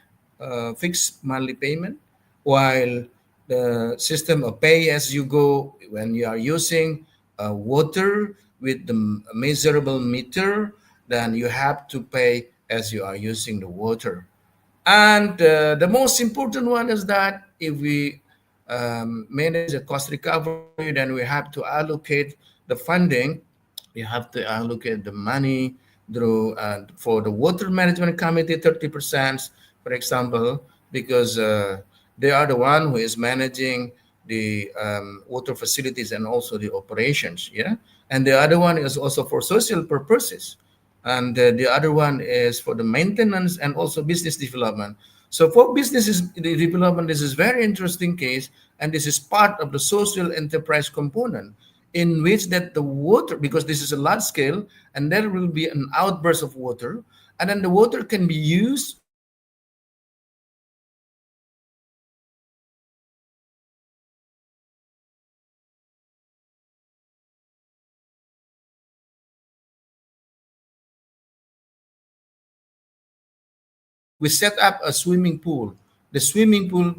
fixed monthly payment, while the system of pay as you go when you are using water with the measurable meter, then you have to pay as you are using the water. And the most important one is that if we manage a cost recovery, then we have to allocate the funding. We have to allocate the money through for the water management committee 30%, for example, because they are the one who is managing the water facilities and also the operations. Yeah, and the other one is also for social purposes, and the other one is for the maintenance and also business development. So for business development, this is very interesting case, and this is part of the social enterprise component, in which that the water, because this is a large scale, and there will be an outburst of water, and then the water can be used for the we set up a swimming pool. The swimming pool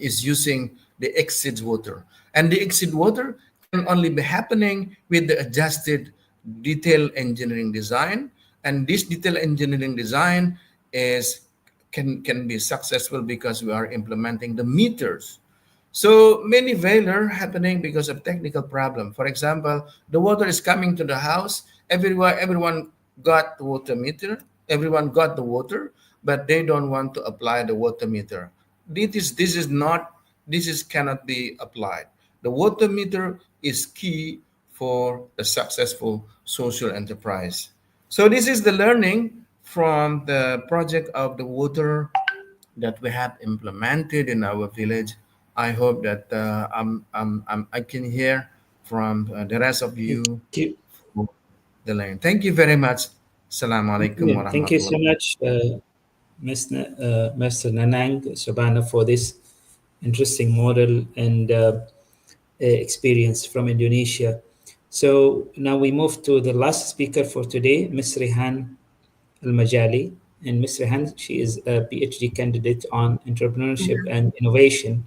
is using the exit water, and the exit water can only be happening with the adjusted detail engineering design. And this detail engineering design is can be successful because we are implementing the meters. So many failure happening because of technical problem. For example, the water is coming to the house. Everyone got the water meter. Everyone got the water, but they don't want to apply the water meter. This is not, this is cannot be applied. The water meter is key for a successful social enterprise. So this is the learning from the project of the water that we have implemented in our village. I hope that I can hear from the rest of Thank you you. for the line. Thank you very much. Assalamualaikum Thank you so warahmatullahi. much, Mr. Nanang Shabana, for this interesting model and experience from Indonesia. So now we move to the last speaker for today, Ms. Rehan Al-Majali. And Ms. Rehan, she is a PhD candidate on entrepreneurship and innovation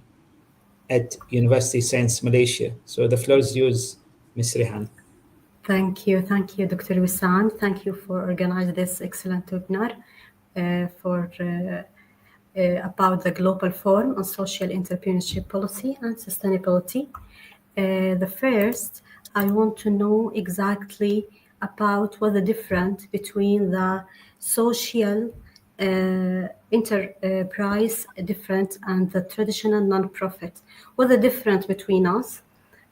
at University Science Malaysia. So the floor is yours, Ms. Rehan. Thank you. Thank you, Dr. Wissam. Thank you for organizing this excellent webinar about the Global Forum on Social Entrepreneurship Policy and Sustainability. The first, I want to know exactly about what the difference between the social enterprise different and the traditional non-profit. What the difference between us?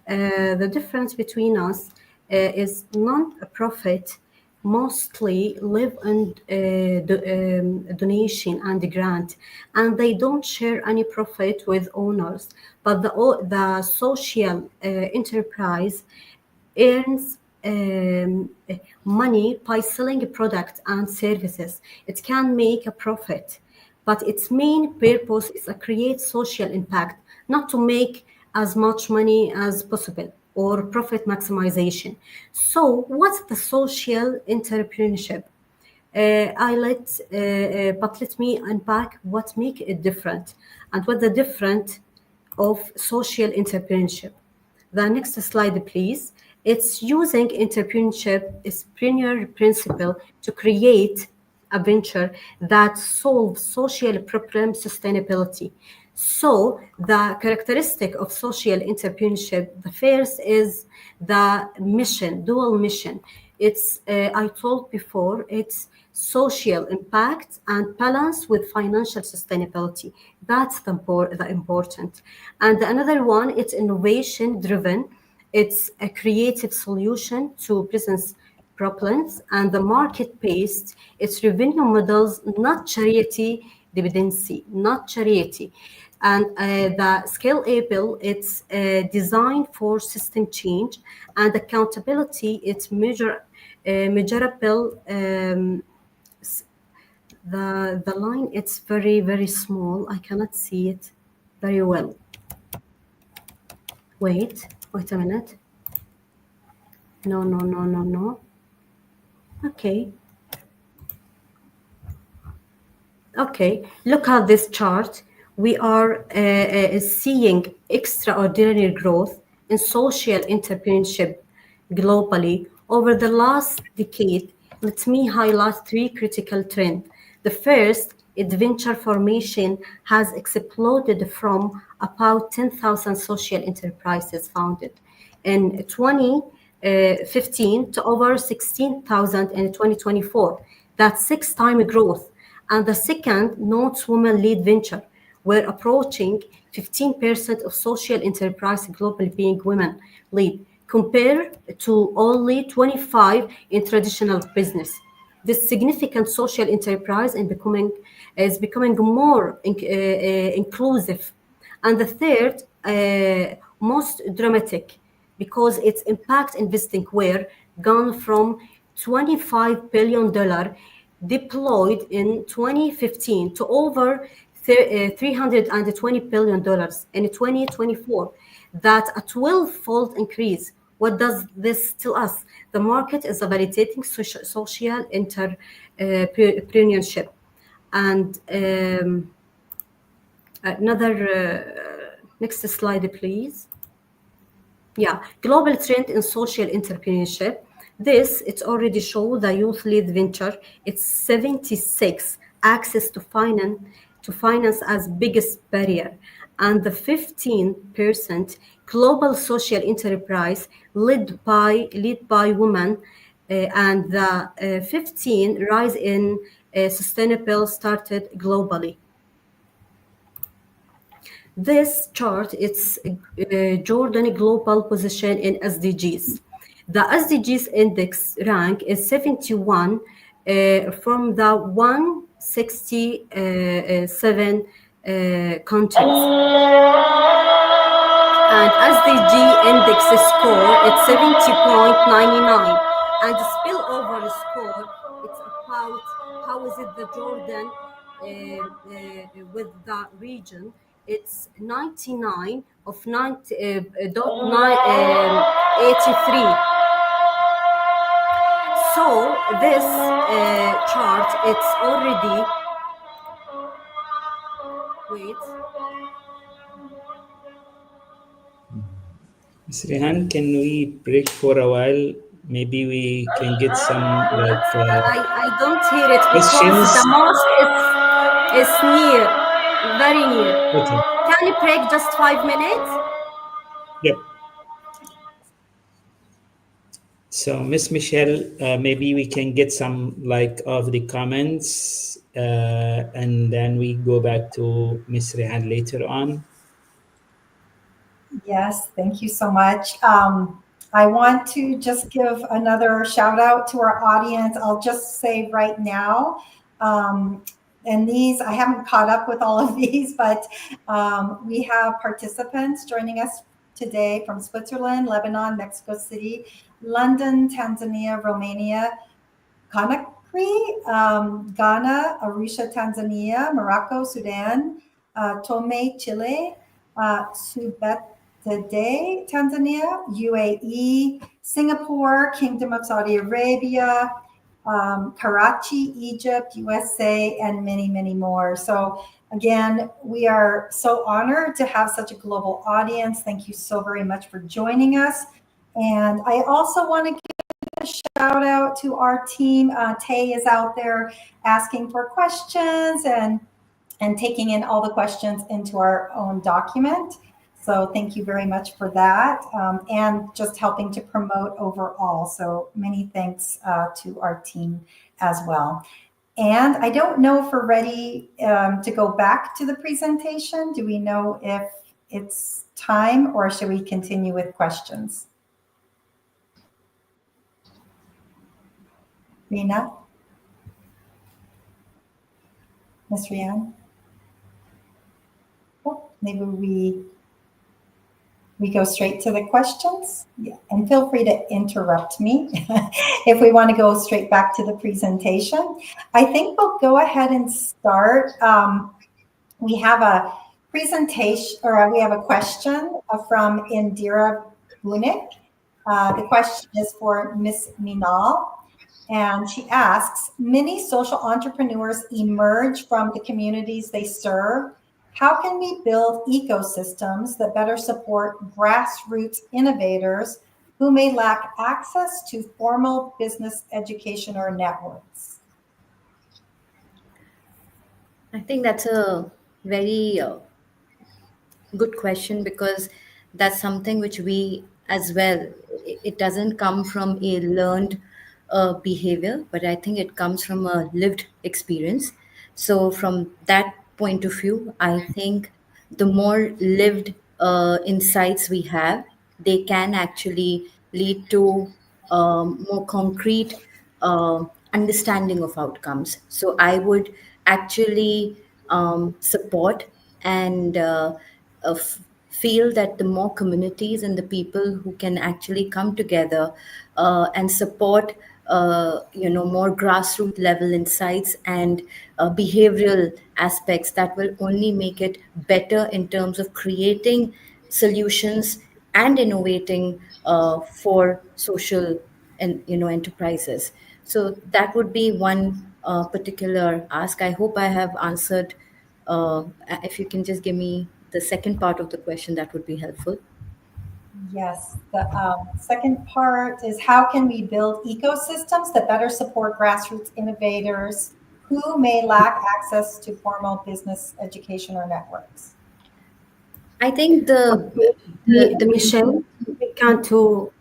The difference between us is non-profit mostly live on donation and grant, and they don't share any profit with owners. But the social enterprise earns money by selling a product and services. It can make a profit, but its main purpose is to create social impact, not to make as much money as possible or profit maximization. So what's the social entrepreneurship? But let me unpack what make it different and what the difference of social entrepreneurship. The next slide, please. It's using entrepreneurship principle to create a venture that solves social problem sustainability. So the characteristic of social entrepreneurship, the first is the mission, dual mission. It's, I told before, it's social impact and balance with financial sustainability. That's the important. And another one, it's innovation driven. It's a creative solution to business problems, and the market-based, it's revenue models, not charity dependency, not charity. And the scalable, it's designed for system change, and accountability, it's measurable. The line, it's very, very small. I cannot see it very well. Wait. Wait a minute. No. Okay. Okay, look at this chart. We are seeing extraordinary growth in social entrepreneurship globally over the last decade. Let me highlight three critical trends. The first, adventure formation has exploded from about 10,000 social enterprises founded in 2015 to over 16,000 in 2024. That's six-time growth. And the second, notes women-led venture. We're approaching 15% of social enterprise globally being women-led, compared to only 25 in traditional business. This significant social enterprise is becoming more inclusive. And the third, most dramatic, because its impact investing were gone from $25 billion deployed in 2015 to over $320 billion in 2024. That's a 12-fold increase. What does this tell us? The market is validating social entrepreneurship. And next slide, please. Yeah, global trend in social entrepreneurship. It's already show the youth-led venture. It's 76 access to finance as biggest barrier, and the 15% global social enterprise led by women, and the 15 rise in sustainable started globally. This chart, it's Jordan global position in SDGs. The SDGs index rank is 71 from the 167 countries. And SDG index score, it's 70.99. And the spillover score, it's about how is it the Jordan with the region. It's 99 of 83. So this chart, it's already, wait. Ms. Rehan, can we break for a while? Maybe we can get some I don't hear it because questions. the mosque is near, very near. Okay. Can you break just 5 minutes? Yep. So, Miss Michelle, maybe we can get some of the comments, and then we go back to Miss Rehan later on. Yes, thank you so much. I want to just give another shout out to our audience. I'll just say right now, and these, I haven't caught up with all of these, but we have participants joining us today from Switzerland, Lebanon, Mexico City, London, Tanzania, Romania, Conakry, Ghana, Arusha, Tanzania, Morocco, Sudan, Tome, Chile, Subete, Tanzania, UAE, Singapore, Kingdom of Saudi Arabia, Karachi, Egypt, USA, and many, many more. So again, we are so honored to have such a global audience. Thank you so very much for joining us. And I also want to give a shout out to our team. Tay is out there asking for questions and taking in all the questions into our own document. So thank you very much for that, and just helping to promote overall. So many thanks to our team as well. And I don't know if we're ready to go back to the presentation. Do we know if it's time, or should we continue with questions? Rena? Ms. Rian? Oh, maybe we go straight to the questions. Yeah. And feel free to interrupt me if we want to go straight back to the presentation. I think we'll go ahead and start. We have a presentation, or we have a question from Indira Bunik. The question is for Ms. Minal. And she asks, many social entrepreneurs emerge from the communities they serve. How can we build ecosystems that better support grassroots innovators who may lack access to formal business education or networks? I think that's a very good question, because that's something which we as well, it doesn't come from a learned behavior, but I think it comes from a lived experience. So from that point of view, I think the more lived insights we have, they can actually lead to more concrete understanding of outcomes. So I would actually support and feel that the more communities and the people who can actually come together and support more grassroots level insights and behavioral aspects, that will only make it better in terms of creating solutions and innovating for social and enterprises. So that would be one particular ask. I hope I have answered. If you can just give me the second part of the question, that would be helpful. Yes, the second part is how can we build ecosystems that better support grassroots innovators who may lack access to formal business education or networks? I think the Okay, the Michelle, we can to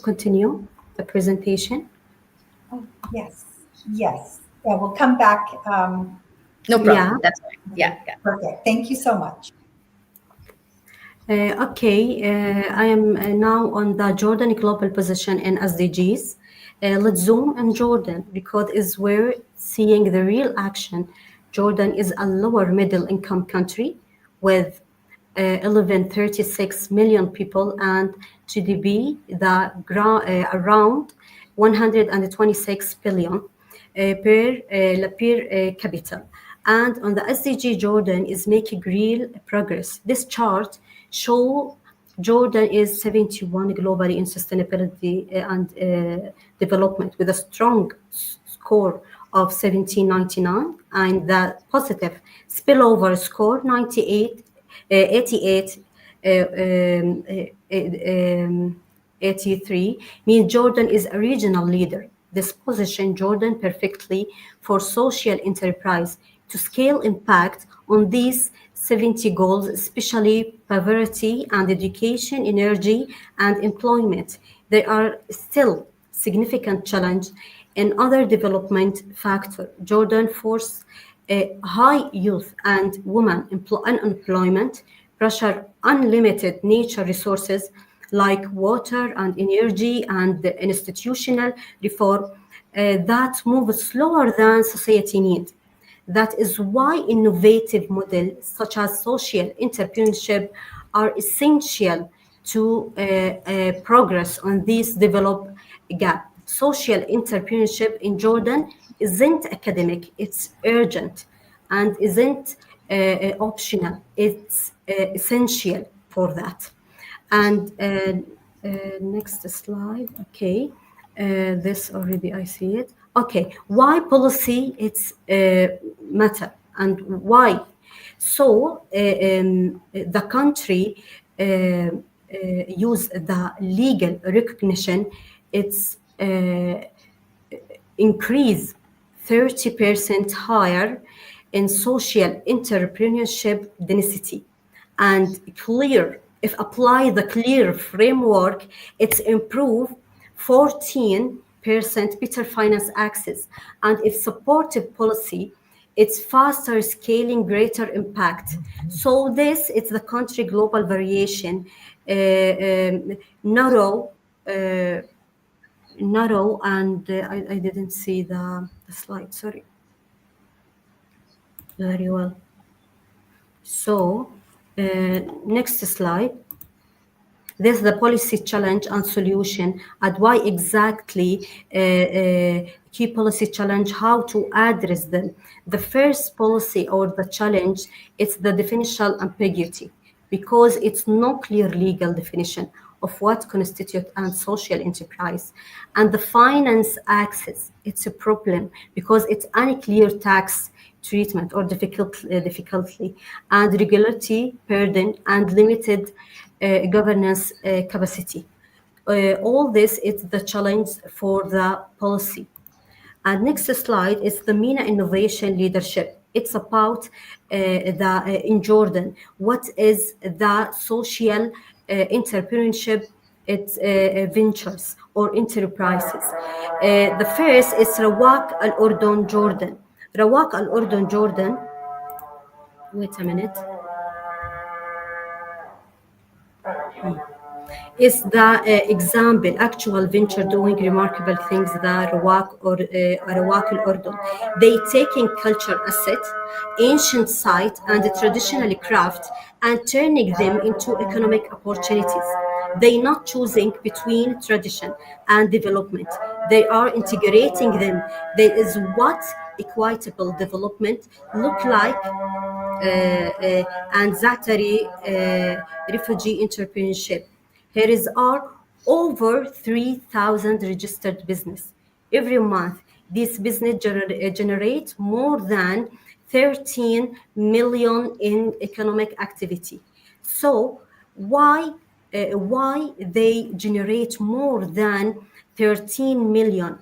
continue the presentation. Oh, yes, yes. Yeah, we'll come back. no Yeah. problem. That's fine. Yeah, yeah. Perfect. Thank you so much. Okay, I am now on the Jordan global position in SDGs. Let's zoom on Jordan because is where seeing the real action. Jordan is a lower middle income country with 1136 million people and GDP around 126 billion per capita. And on the SDG, Jordan is making real progress. This chart show Jordan is 71 globally in sustainability and development with a strong score of 1799 and the positive spillover score 98 88 83 means Jordan is a regional leader. This position Jordan perfectly for social enterprise to scale impact on these 70 goals, especially poverty and education, energy and employment. There are still significant challenge in other development factor. Jordan force high youth and women unemployment, pressure unlimited nature resources like water and energy and the institutional reform that move slower than society need. That is why innovative models such as social entrepreneurship are essential to progress on this develop gap. Social entrepreneurship in Jordan isn't academic, it's urgent and isn't optional, it's essential for that. And next slide, okay. This already I see it. Okay, why policy it's matter and why? So the country use the legal recognition. It's increase 30% higher in social entrepreneurship density and clear if apply the clear framework it's improve 14% better finance access and if supportive policy it's faster scaling greater impact. So this it's the country global variation narrow and I didn't see the slide, sorry. Very well. So next slide. This is the policy challenge and solution and why exactly key policy challenge, how to address them. The first policy or the challenge, it's the definitional ambiguity because it's no clear legal definition of what constitutes a social enterprise. And the finance access, it's a problem because it's unclear tax treatment or difficulty and regulatory burden and limited governance capacity. All this is the challenge for the policy. And next slide is the MENA innovation leadership. It's about in Jordan. What is the social entrepreneurship? It's ventures or enterprises. The first is Rawak Al Urdun, Jordan. Rawak Al Urdun, Jordan. Wait a minute. Is the example actual venture doing remarkable things that Rawak or Rawak al-Urdun. They taking culture asset, ancient site and traditional craft and turning them into economic opportunities. They not choosing between tradition and development. They are integrating them. There is what equitable development look like and Zatari refugee entrepreneurship. Here is our over 3,000 registered business. Every month, this business generate more than 13 million in economic activity. So why they generate more than 13 million?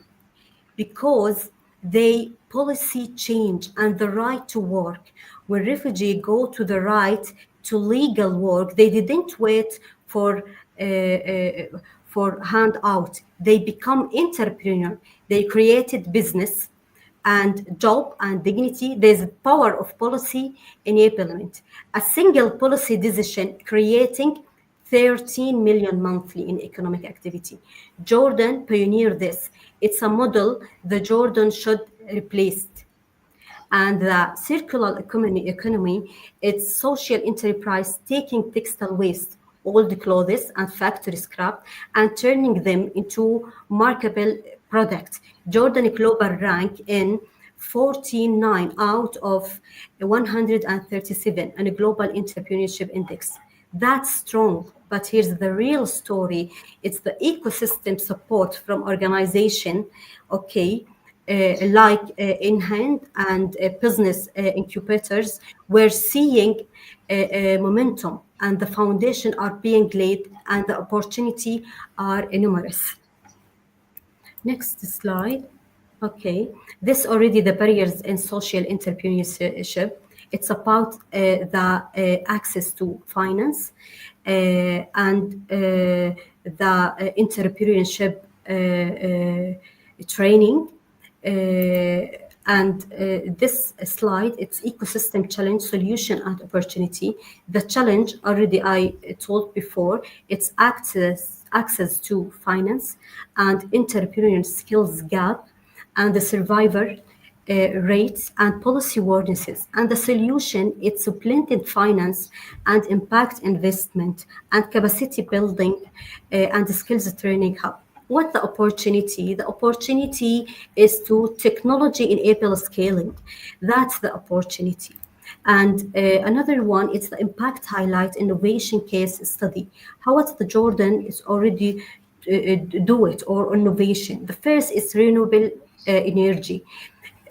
Because they policy change and the right to work. When refugees go to the right to legal work, they didn't wait for handout. They become entrepreneur. They created business and job and dignity. There's a power of policy enablement. A single policy decision creating 13 million monthly in economic activity. Jordan pioneered this. It's a model the Jordan should replace. And the circular economy, it's social enterprise taking textile waste, old clothes and factory scrap, and turning them into marketable products. Jordan global rank in 49 out of 137 on a global entrepreneurship index. That's strong, but here's the real story. It's the ecosystem support from organization, okay, like in hand and business incubators. We're seeing momentum and the foundation are being laid and the opportunity are numerous. Next slide. Okay, this already the barriers in social entrepreneurship. It's about the access to finance and the entrepreneurship training. And this slide, it's ecosystem challenge, solution and opportunity. The challenge already I told before, it's access to finance and entrepreneurial skills gap and the survivor rates and policy awarenesses. And the solution, it's a blended finance and impact investment and capacity building and the skills training hub. What the opportunity? The opportunity is to technology enable scaling. That's the opportunity. And another one is the impact highlight innovation case study. How it's the Jordan is already do it or innovation. The first is renewable energy.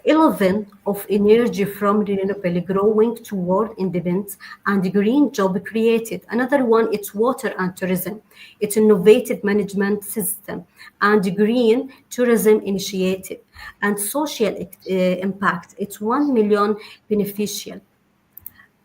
11 of energy from renewable growing toward independence and green job created. Another one, it's water and tourism. It's innovative management system and green tourism initiative and social impact. It's 1 million beneficial.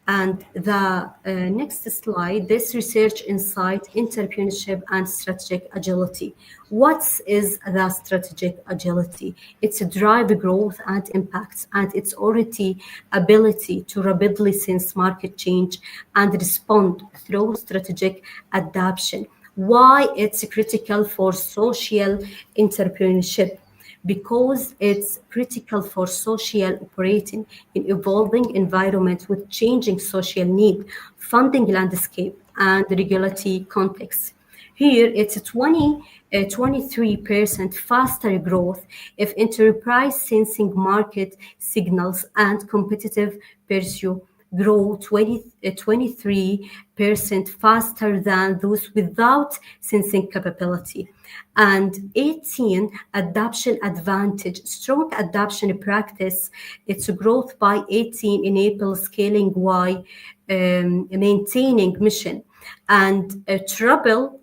And the next slide, this research insight, entrepreneurship and strategic agility. What is the strategic agility? It's a drive growth and impacts, and it's already ability to rapidly sense market change and respond through strategic adaptation. Why it's critical for social entrepreneurship? Because it's critical for social operating in evolving environment with changing social need, funding landscape, and regulatory context. Here, it's 23% faster growth if enterprise sensing market signals and competitive pursuit grow 23% faster than those without sensing capability. And 18, adoption advantage. Strong adoption practice, its growth by 18 enables scaling while maintaining mission. And trouble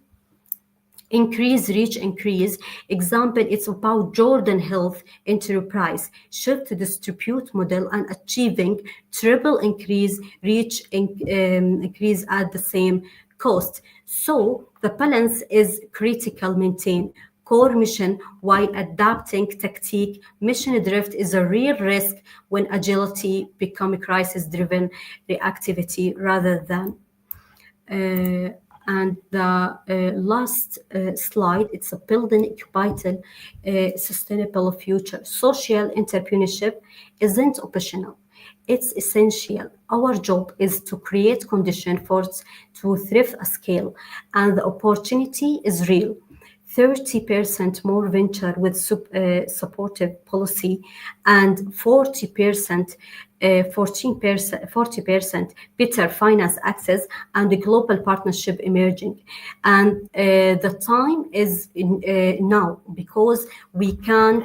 increase, reach, increase. Example, it's about Jordan Health Enterprise shift to distribute model and achieving triple increase, reach, increase at the same cost. So the balance is critical. Maintain core mission while adapting tactique. Mission drift is a real risk when agility become crisis driven reactivity rather than and the last slide, it's a building capital sustainable future. Social entrepreneurship isn't optional. It's essential. Our job is to create conditions for it to thrive at scale, and the opportunity is real. 30% more venture with supportive policy and 40%, 40% better finance access and the global partnership emerging. And the time is now because we can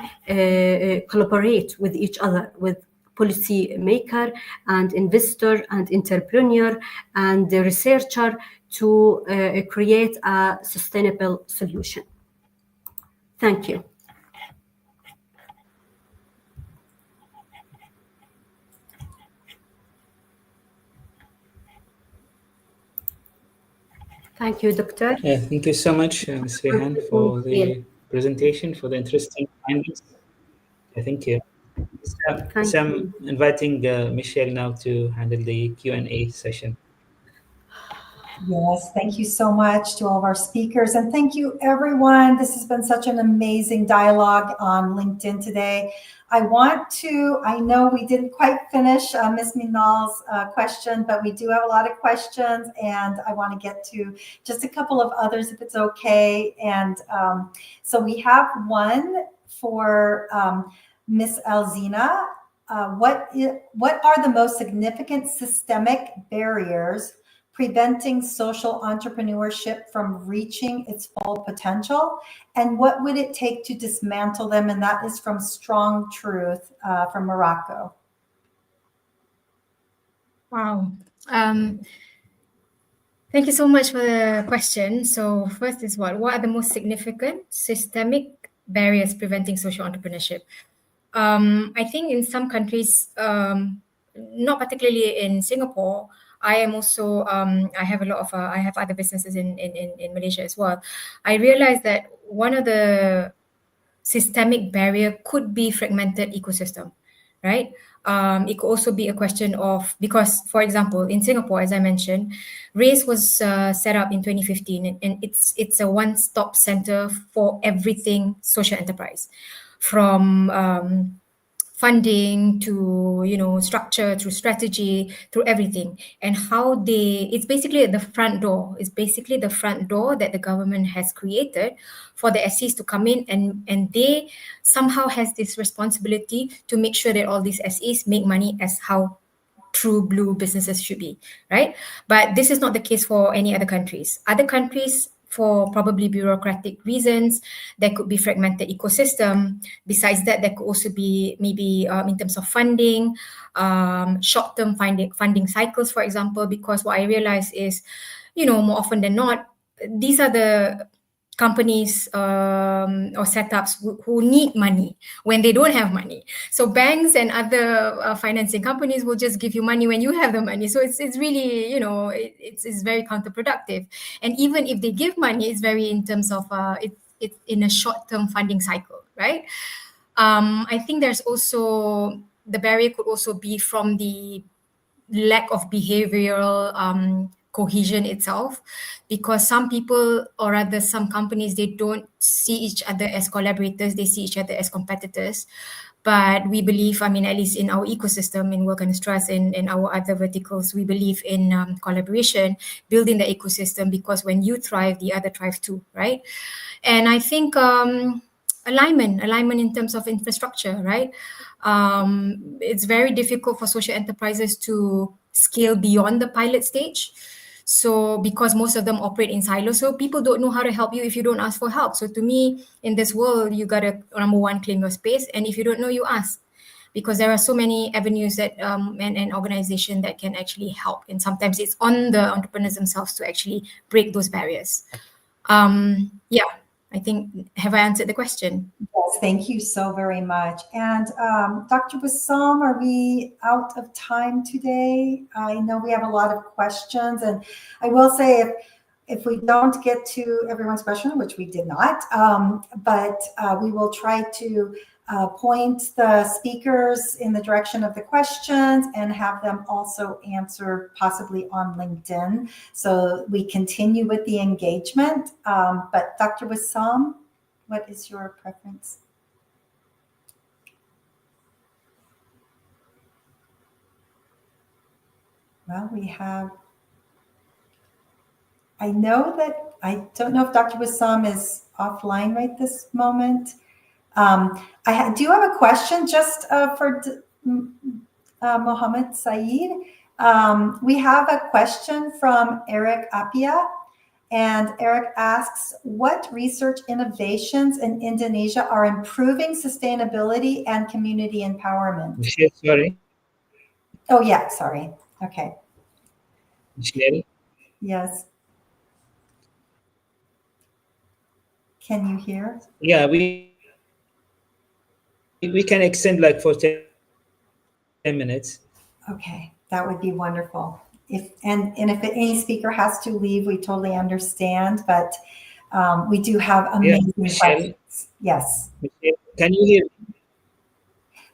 collaborate with each other, with policy maker and investor and entrepreneur and the researcher to create a sustainable solution. Thank you. Thank you, Doctor. Yeah, thank you so much, Ms. Rehan, for the presentation, for the interesting findings. Thank you. So I'm inviting Michelle now to handle the Q&A session. Yes, thank you so much to all of our speakers. And thank you, everyone. This has been such an amazing dialogue on LinkedIn today. I know we didn't quite finish Ms. Minal's question, but we do have a lot of questions, and I want to get to just a couple of others if it's okay. And so we have one for Ms. Alzina. What are the most significant systemic barriers preventing social entrepreneurship from reaching its full potential? And what would it take to dismantle them? And that is from Strong Truth from Morocco. Wow. Thank you so much for the question. So first is what are the most significant systemic barriers preventing social entrepreneurship? I think in some countries, not particularly in Singapore, I am also, I have I have other businesses in Malaysia as well. I realized that one of the systemic barrier could be fragmented ecosystem, right? It could also be a question of, because for example, in Singapore, as I mentioned, RAISE was set up in 2015 and it's a one-stop center for everything social enterprise, from funding to structure, through strategy, through everything, and how it's basically the front door. It's basically the front door that the government has created for the SEs to come in, and they somehow has this responsibility to make sure that all these SEs make money as how true blue businesses should be, right? But this is not the case for any other countries. Other countries, for probably bureaucratic reasons, there could be fragmented ecosystem. Besides that, there could also be maybe in terms of funding, short-term funding cycles, for example, because what I realize is, more often than not, these are the companies or setups who need money when they don't have money. So banks and other financing companies will just give you money when you have the money. So it's really, it's very counterproductive. And even if they give money, it's very in terms of it's in a short-term funding cycle, right? I think there's also, the barrier could also be from the lack of behavioral cohesion itself, because some people, or rather some companies, they don't see each other as collaborators, they see each other as competitors. But we believe, at least in our ecosystem, in Work and Trust and our other verticals, we believe in collaboration, building the ecosystem, because when you thrive, the other thrive too, right? And I think alignment in terms of infrastructure, right? It's very difficult for social enterprises to scale beyond the pilot stage. So because most of them operate in silos, so people don't know how to help you if you don't ask for help. So to me, in this world, you gotta, number one, claim your space, and if you don't know, you ask, because there are so many avenues that and organization that can actually help, and sometimes it's on the entrepreneurs themselves to actually break those barriers. Yeah, I think, have I answered the question? Yes, thank you so very much. And Dr. Bassam, are we out of time today? I know we have a lot of questions, and I will say if we don't get to everyone's question, which we did not, but we will try to point the speakers in the direction of the questions and have them also answer possibly on LinkedIn. So we continue with the engagement. But Dr. Bassam, what is your preference? Well, we have, I know that, I don't know if Dr. Bassam is offline right this moment. Do have a question just for Mohammed Saeed. We have a question from Eric Apia. And Eric asks, what research innovations in Indonesia are improving sustainability and community empowerment? Michelle, sorry. Oh, yeah, sorry. Okay. Michelle? Yes. Can you hear? Yeah, we can extend like for 10 minutes. Okay, that would be wonderful. If any speaker has to leave, we totally understand, but we do have amazing questions. Yes. Michelle, can you hear me?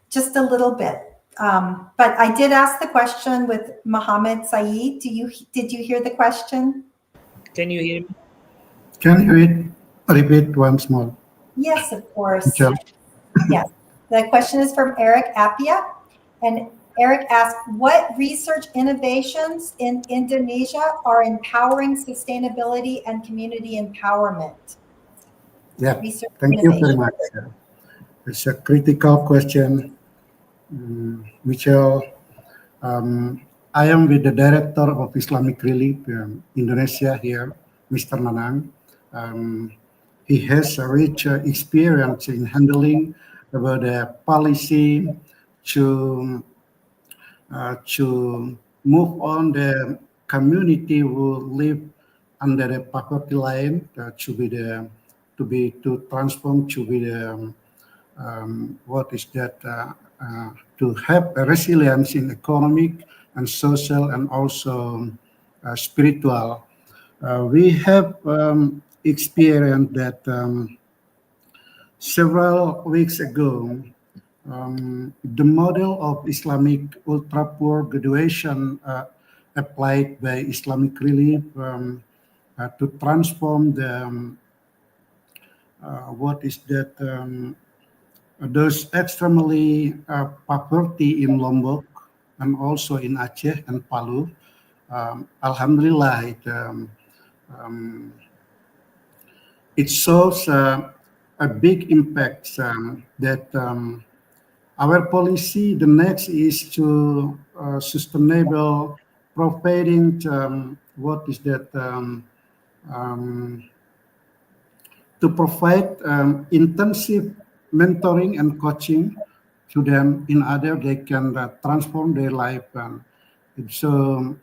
Just a little bit. But I did ask the question with Mohammed Saeed. Did you hear the question? Can you hear me? Can you repeat once more? Yes, of course. Michelle? Yes. The question is from Eric Apia. And Eric asked, what research innovations in Indonesia are empowering sustainability and community empowerment? Yeah, Research thank you very innovation. much. It's a critical question, Michelle. I am with the Director of Islamic Relief Indonesia here, Mr. Nanang. He has a rich experience in handling about the policy to move on the community who live under the poverty line to transform to be the what is that to have a resilience in economic and social and also spiritual. We have experienced that several weeks ago. The model of Islamic ultra-poor graduation applied by Islamic Relief to transform the what is that those extremely poverty in Lombok and also in Aceh and Palu. Alhamdulillah, it shows a big impact that our policy, the next is to sustainable providing what is that to provide intensive mentoring and coaching to them in order they can transform their life. So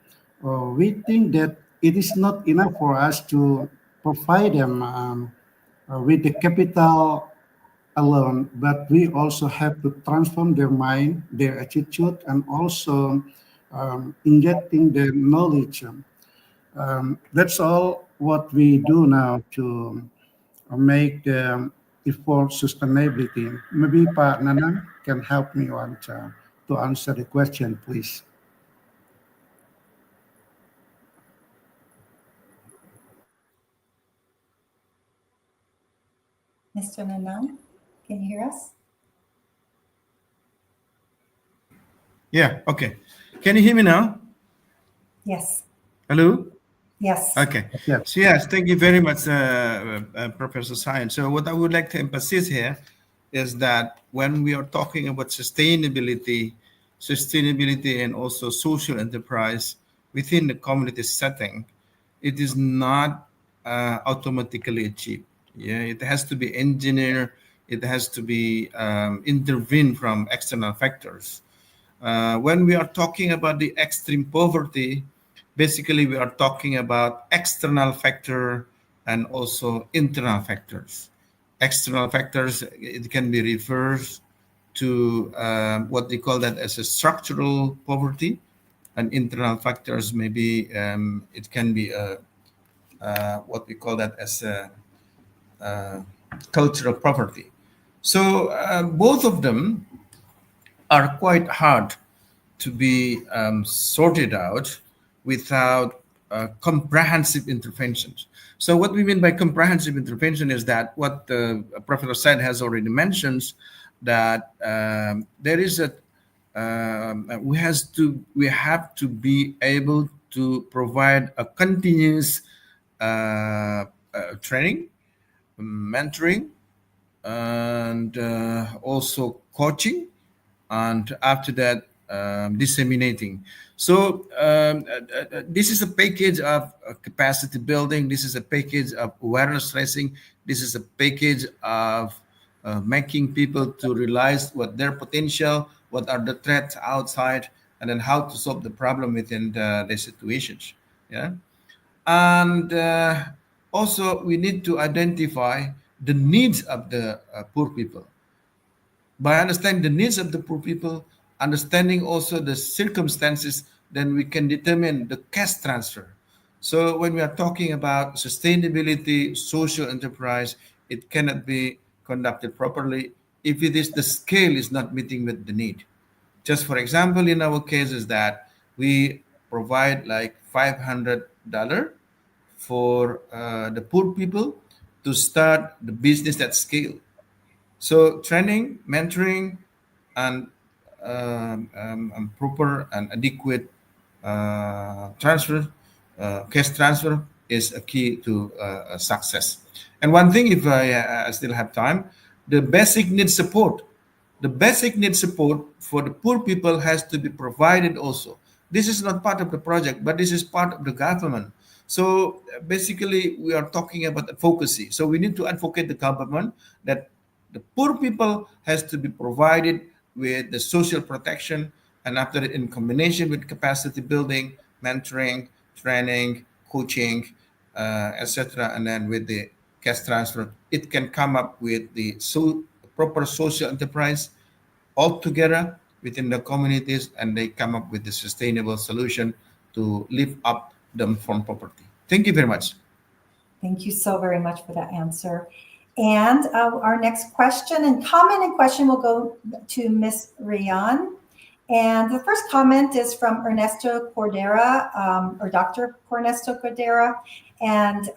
we think that it is not enough for us to provide them with the capital alone, but we also have to transform their mind, their attitude, and also injecting their knowledge. That's all what we do now to make the effort sustainability. Maybe Pak Nanang can help me to answer the question, please. Mr. Nanang, can you hear us? Yeah, okay. Can you hear me now? Yes. Hello? Yes. Okay. Yeah. So yes, thank you very much, Professor Sain. So what I would like to emphasize here is that when we are talking about sustainability, sustainability, and also social enterprise within the community setting, it is not automatically achieved. Yeah, it has to be engineered. It has to be intervened from external factors. When we are talking about the extreme poverty, basically we are talking about external factor and also internal factors. External factors, it can be reversed to what they call that as a structural poverty, and internal factors maybe it can be what we call that as a uh, cultural poverty. So both of them are quite hard to be sorted out without comprehensive interventions. So what we mean by comprehensive intervention is that what Professor Said has already mentioned, that there is a we have to be able to provide a continuous training, mentoring, and also coaching, and after that disseminating. So this is a package of capacity building, this is a package of awareness raising, this is a package of making people to realize what their potential, what are the threats outside, and then how to solve the problem within the situations. Yeah. And also we need to identify the needs of the poor people. By understanding the needs of the poor people, understanding also the circumstances, then we can determine the cash transfer. So when we are talking about sustainability, social enterprise, it cannot be conducted properly if it is the scale is not meeting with the need. Just for example, in our case is that we provide like $500 for the poor people to start the business at scale. So training, mentoring, and proper and adequate transfer, cash transfer is a key to success. And one thing, if I still have time, the basic need support. The basic need support for the poor people has to be provided also. This is not part of the project, but this is part of the government. So basically, we are talking about advocacy. So we need to advocate the government that the poor people has to be provided with the social protection, and after it, in combination with capacity building, mentoring, training, coaching, etc., and then with the cash transfer, it can come up with the proper social enterprise all together within the communities, and they come up with the sustainable solution to lift up them from poverty. Thank you very much. Thank you so very much for that answer. And our next question and comment and question will go to Ms. Rian. And the first comment is from Ernesto Cordera, or Dr. Ernesto Cordera. And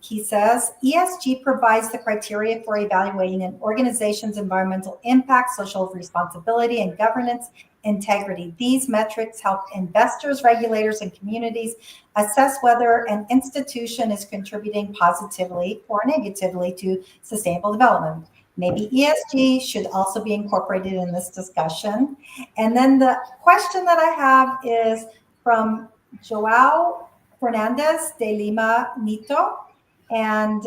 he says, ESG provides the criteria for evaluating an organization's environmental impact, social responsibility, and governance integrity. These metrics help investors, regulators, and communities assess whether an institution is contributing positively or negatively to sustainable development. Maybe ESG should also be incorporated in this discussion. And then the question that I have is from Joao Fernandez de Lima Nito. And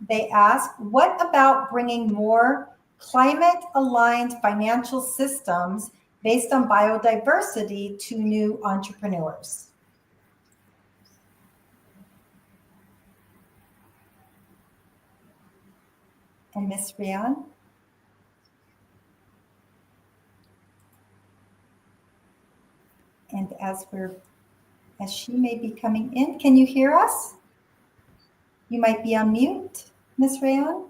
they ask, what about bringing more climate-aligned financial systems based on biodiversity to new entrepreneurs? And Ms. Rian? And as she may be coming in, can you hear us? You might be on mute, Ms. Rian.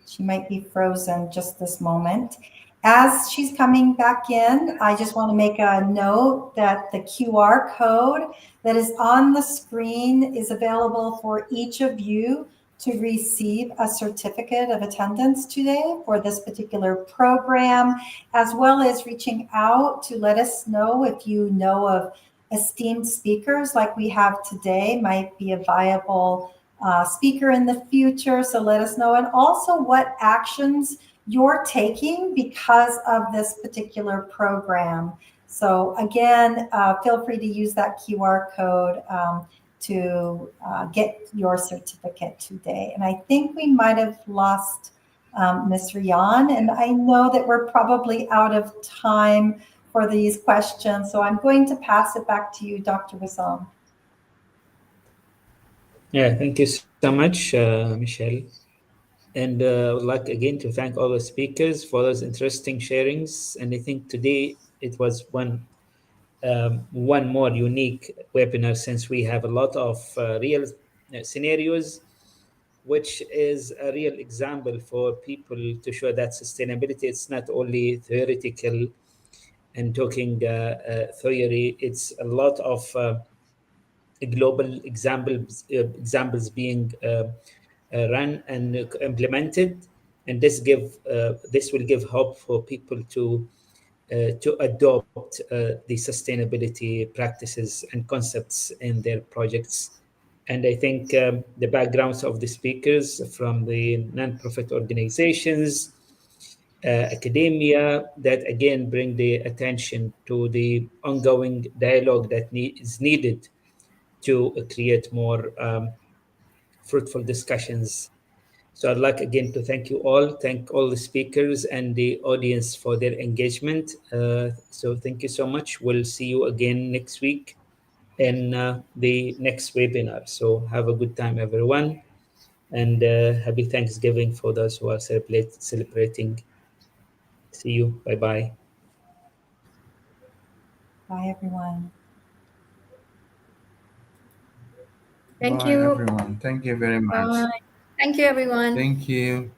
She might be frozen just this moment. As she's coming back in, I just want to make a note that the QR code that is on the screen is available for each of you to receive a certificate of attendance today for this particular program, as well as reaching out to let us know if you know of esteemed speakers like we have today might be a viable speaker in the future. So let us know. And also what actions you're taking because of this particular program. So again, feel free to use that QR code to get your certificate today. And I think we might have lost Ms. Rian, and I know that we're probably out of time for these questions. So I'm going to pass it back to you, Dr. Wissam. Yeah, thank you so much, Michelle. And I would like again to thank all the speakers for those interesting sharings. And I think today it was one more unique webinar, since we have a lot of real scenarios, which is a real example for people to show that sustainability, it's not only theoretical and talking theory, it's a lot of global examples being run and implemented, and this will give hope for people to adopt the sustainability practices and concepts in their projects. And I think the backgrounds of the speakers from the non-profit organizations, academia, that again bring the attention to the ongoing dialogue that is needed to create more fruitful discussions. So I'd like again to thank all the speakers and the audience for their engagement. So thank you so much. We'll see you again next week in the next webinar. So have a good time, everyone. And happy Thanksgiving for those who are celebrating. See you. Bye-bye. Bye, everyone. Thank Bye, you. everyone. Thank you very much. Bye. Thank you, everyone. Thank you.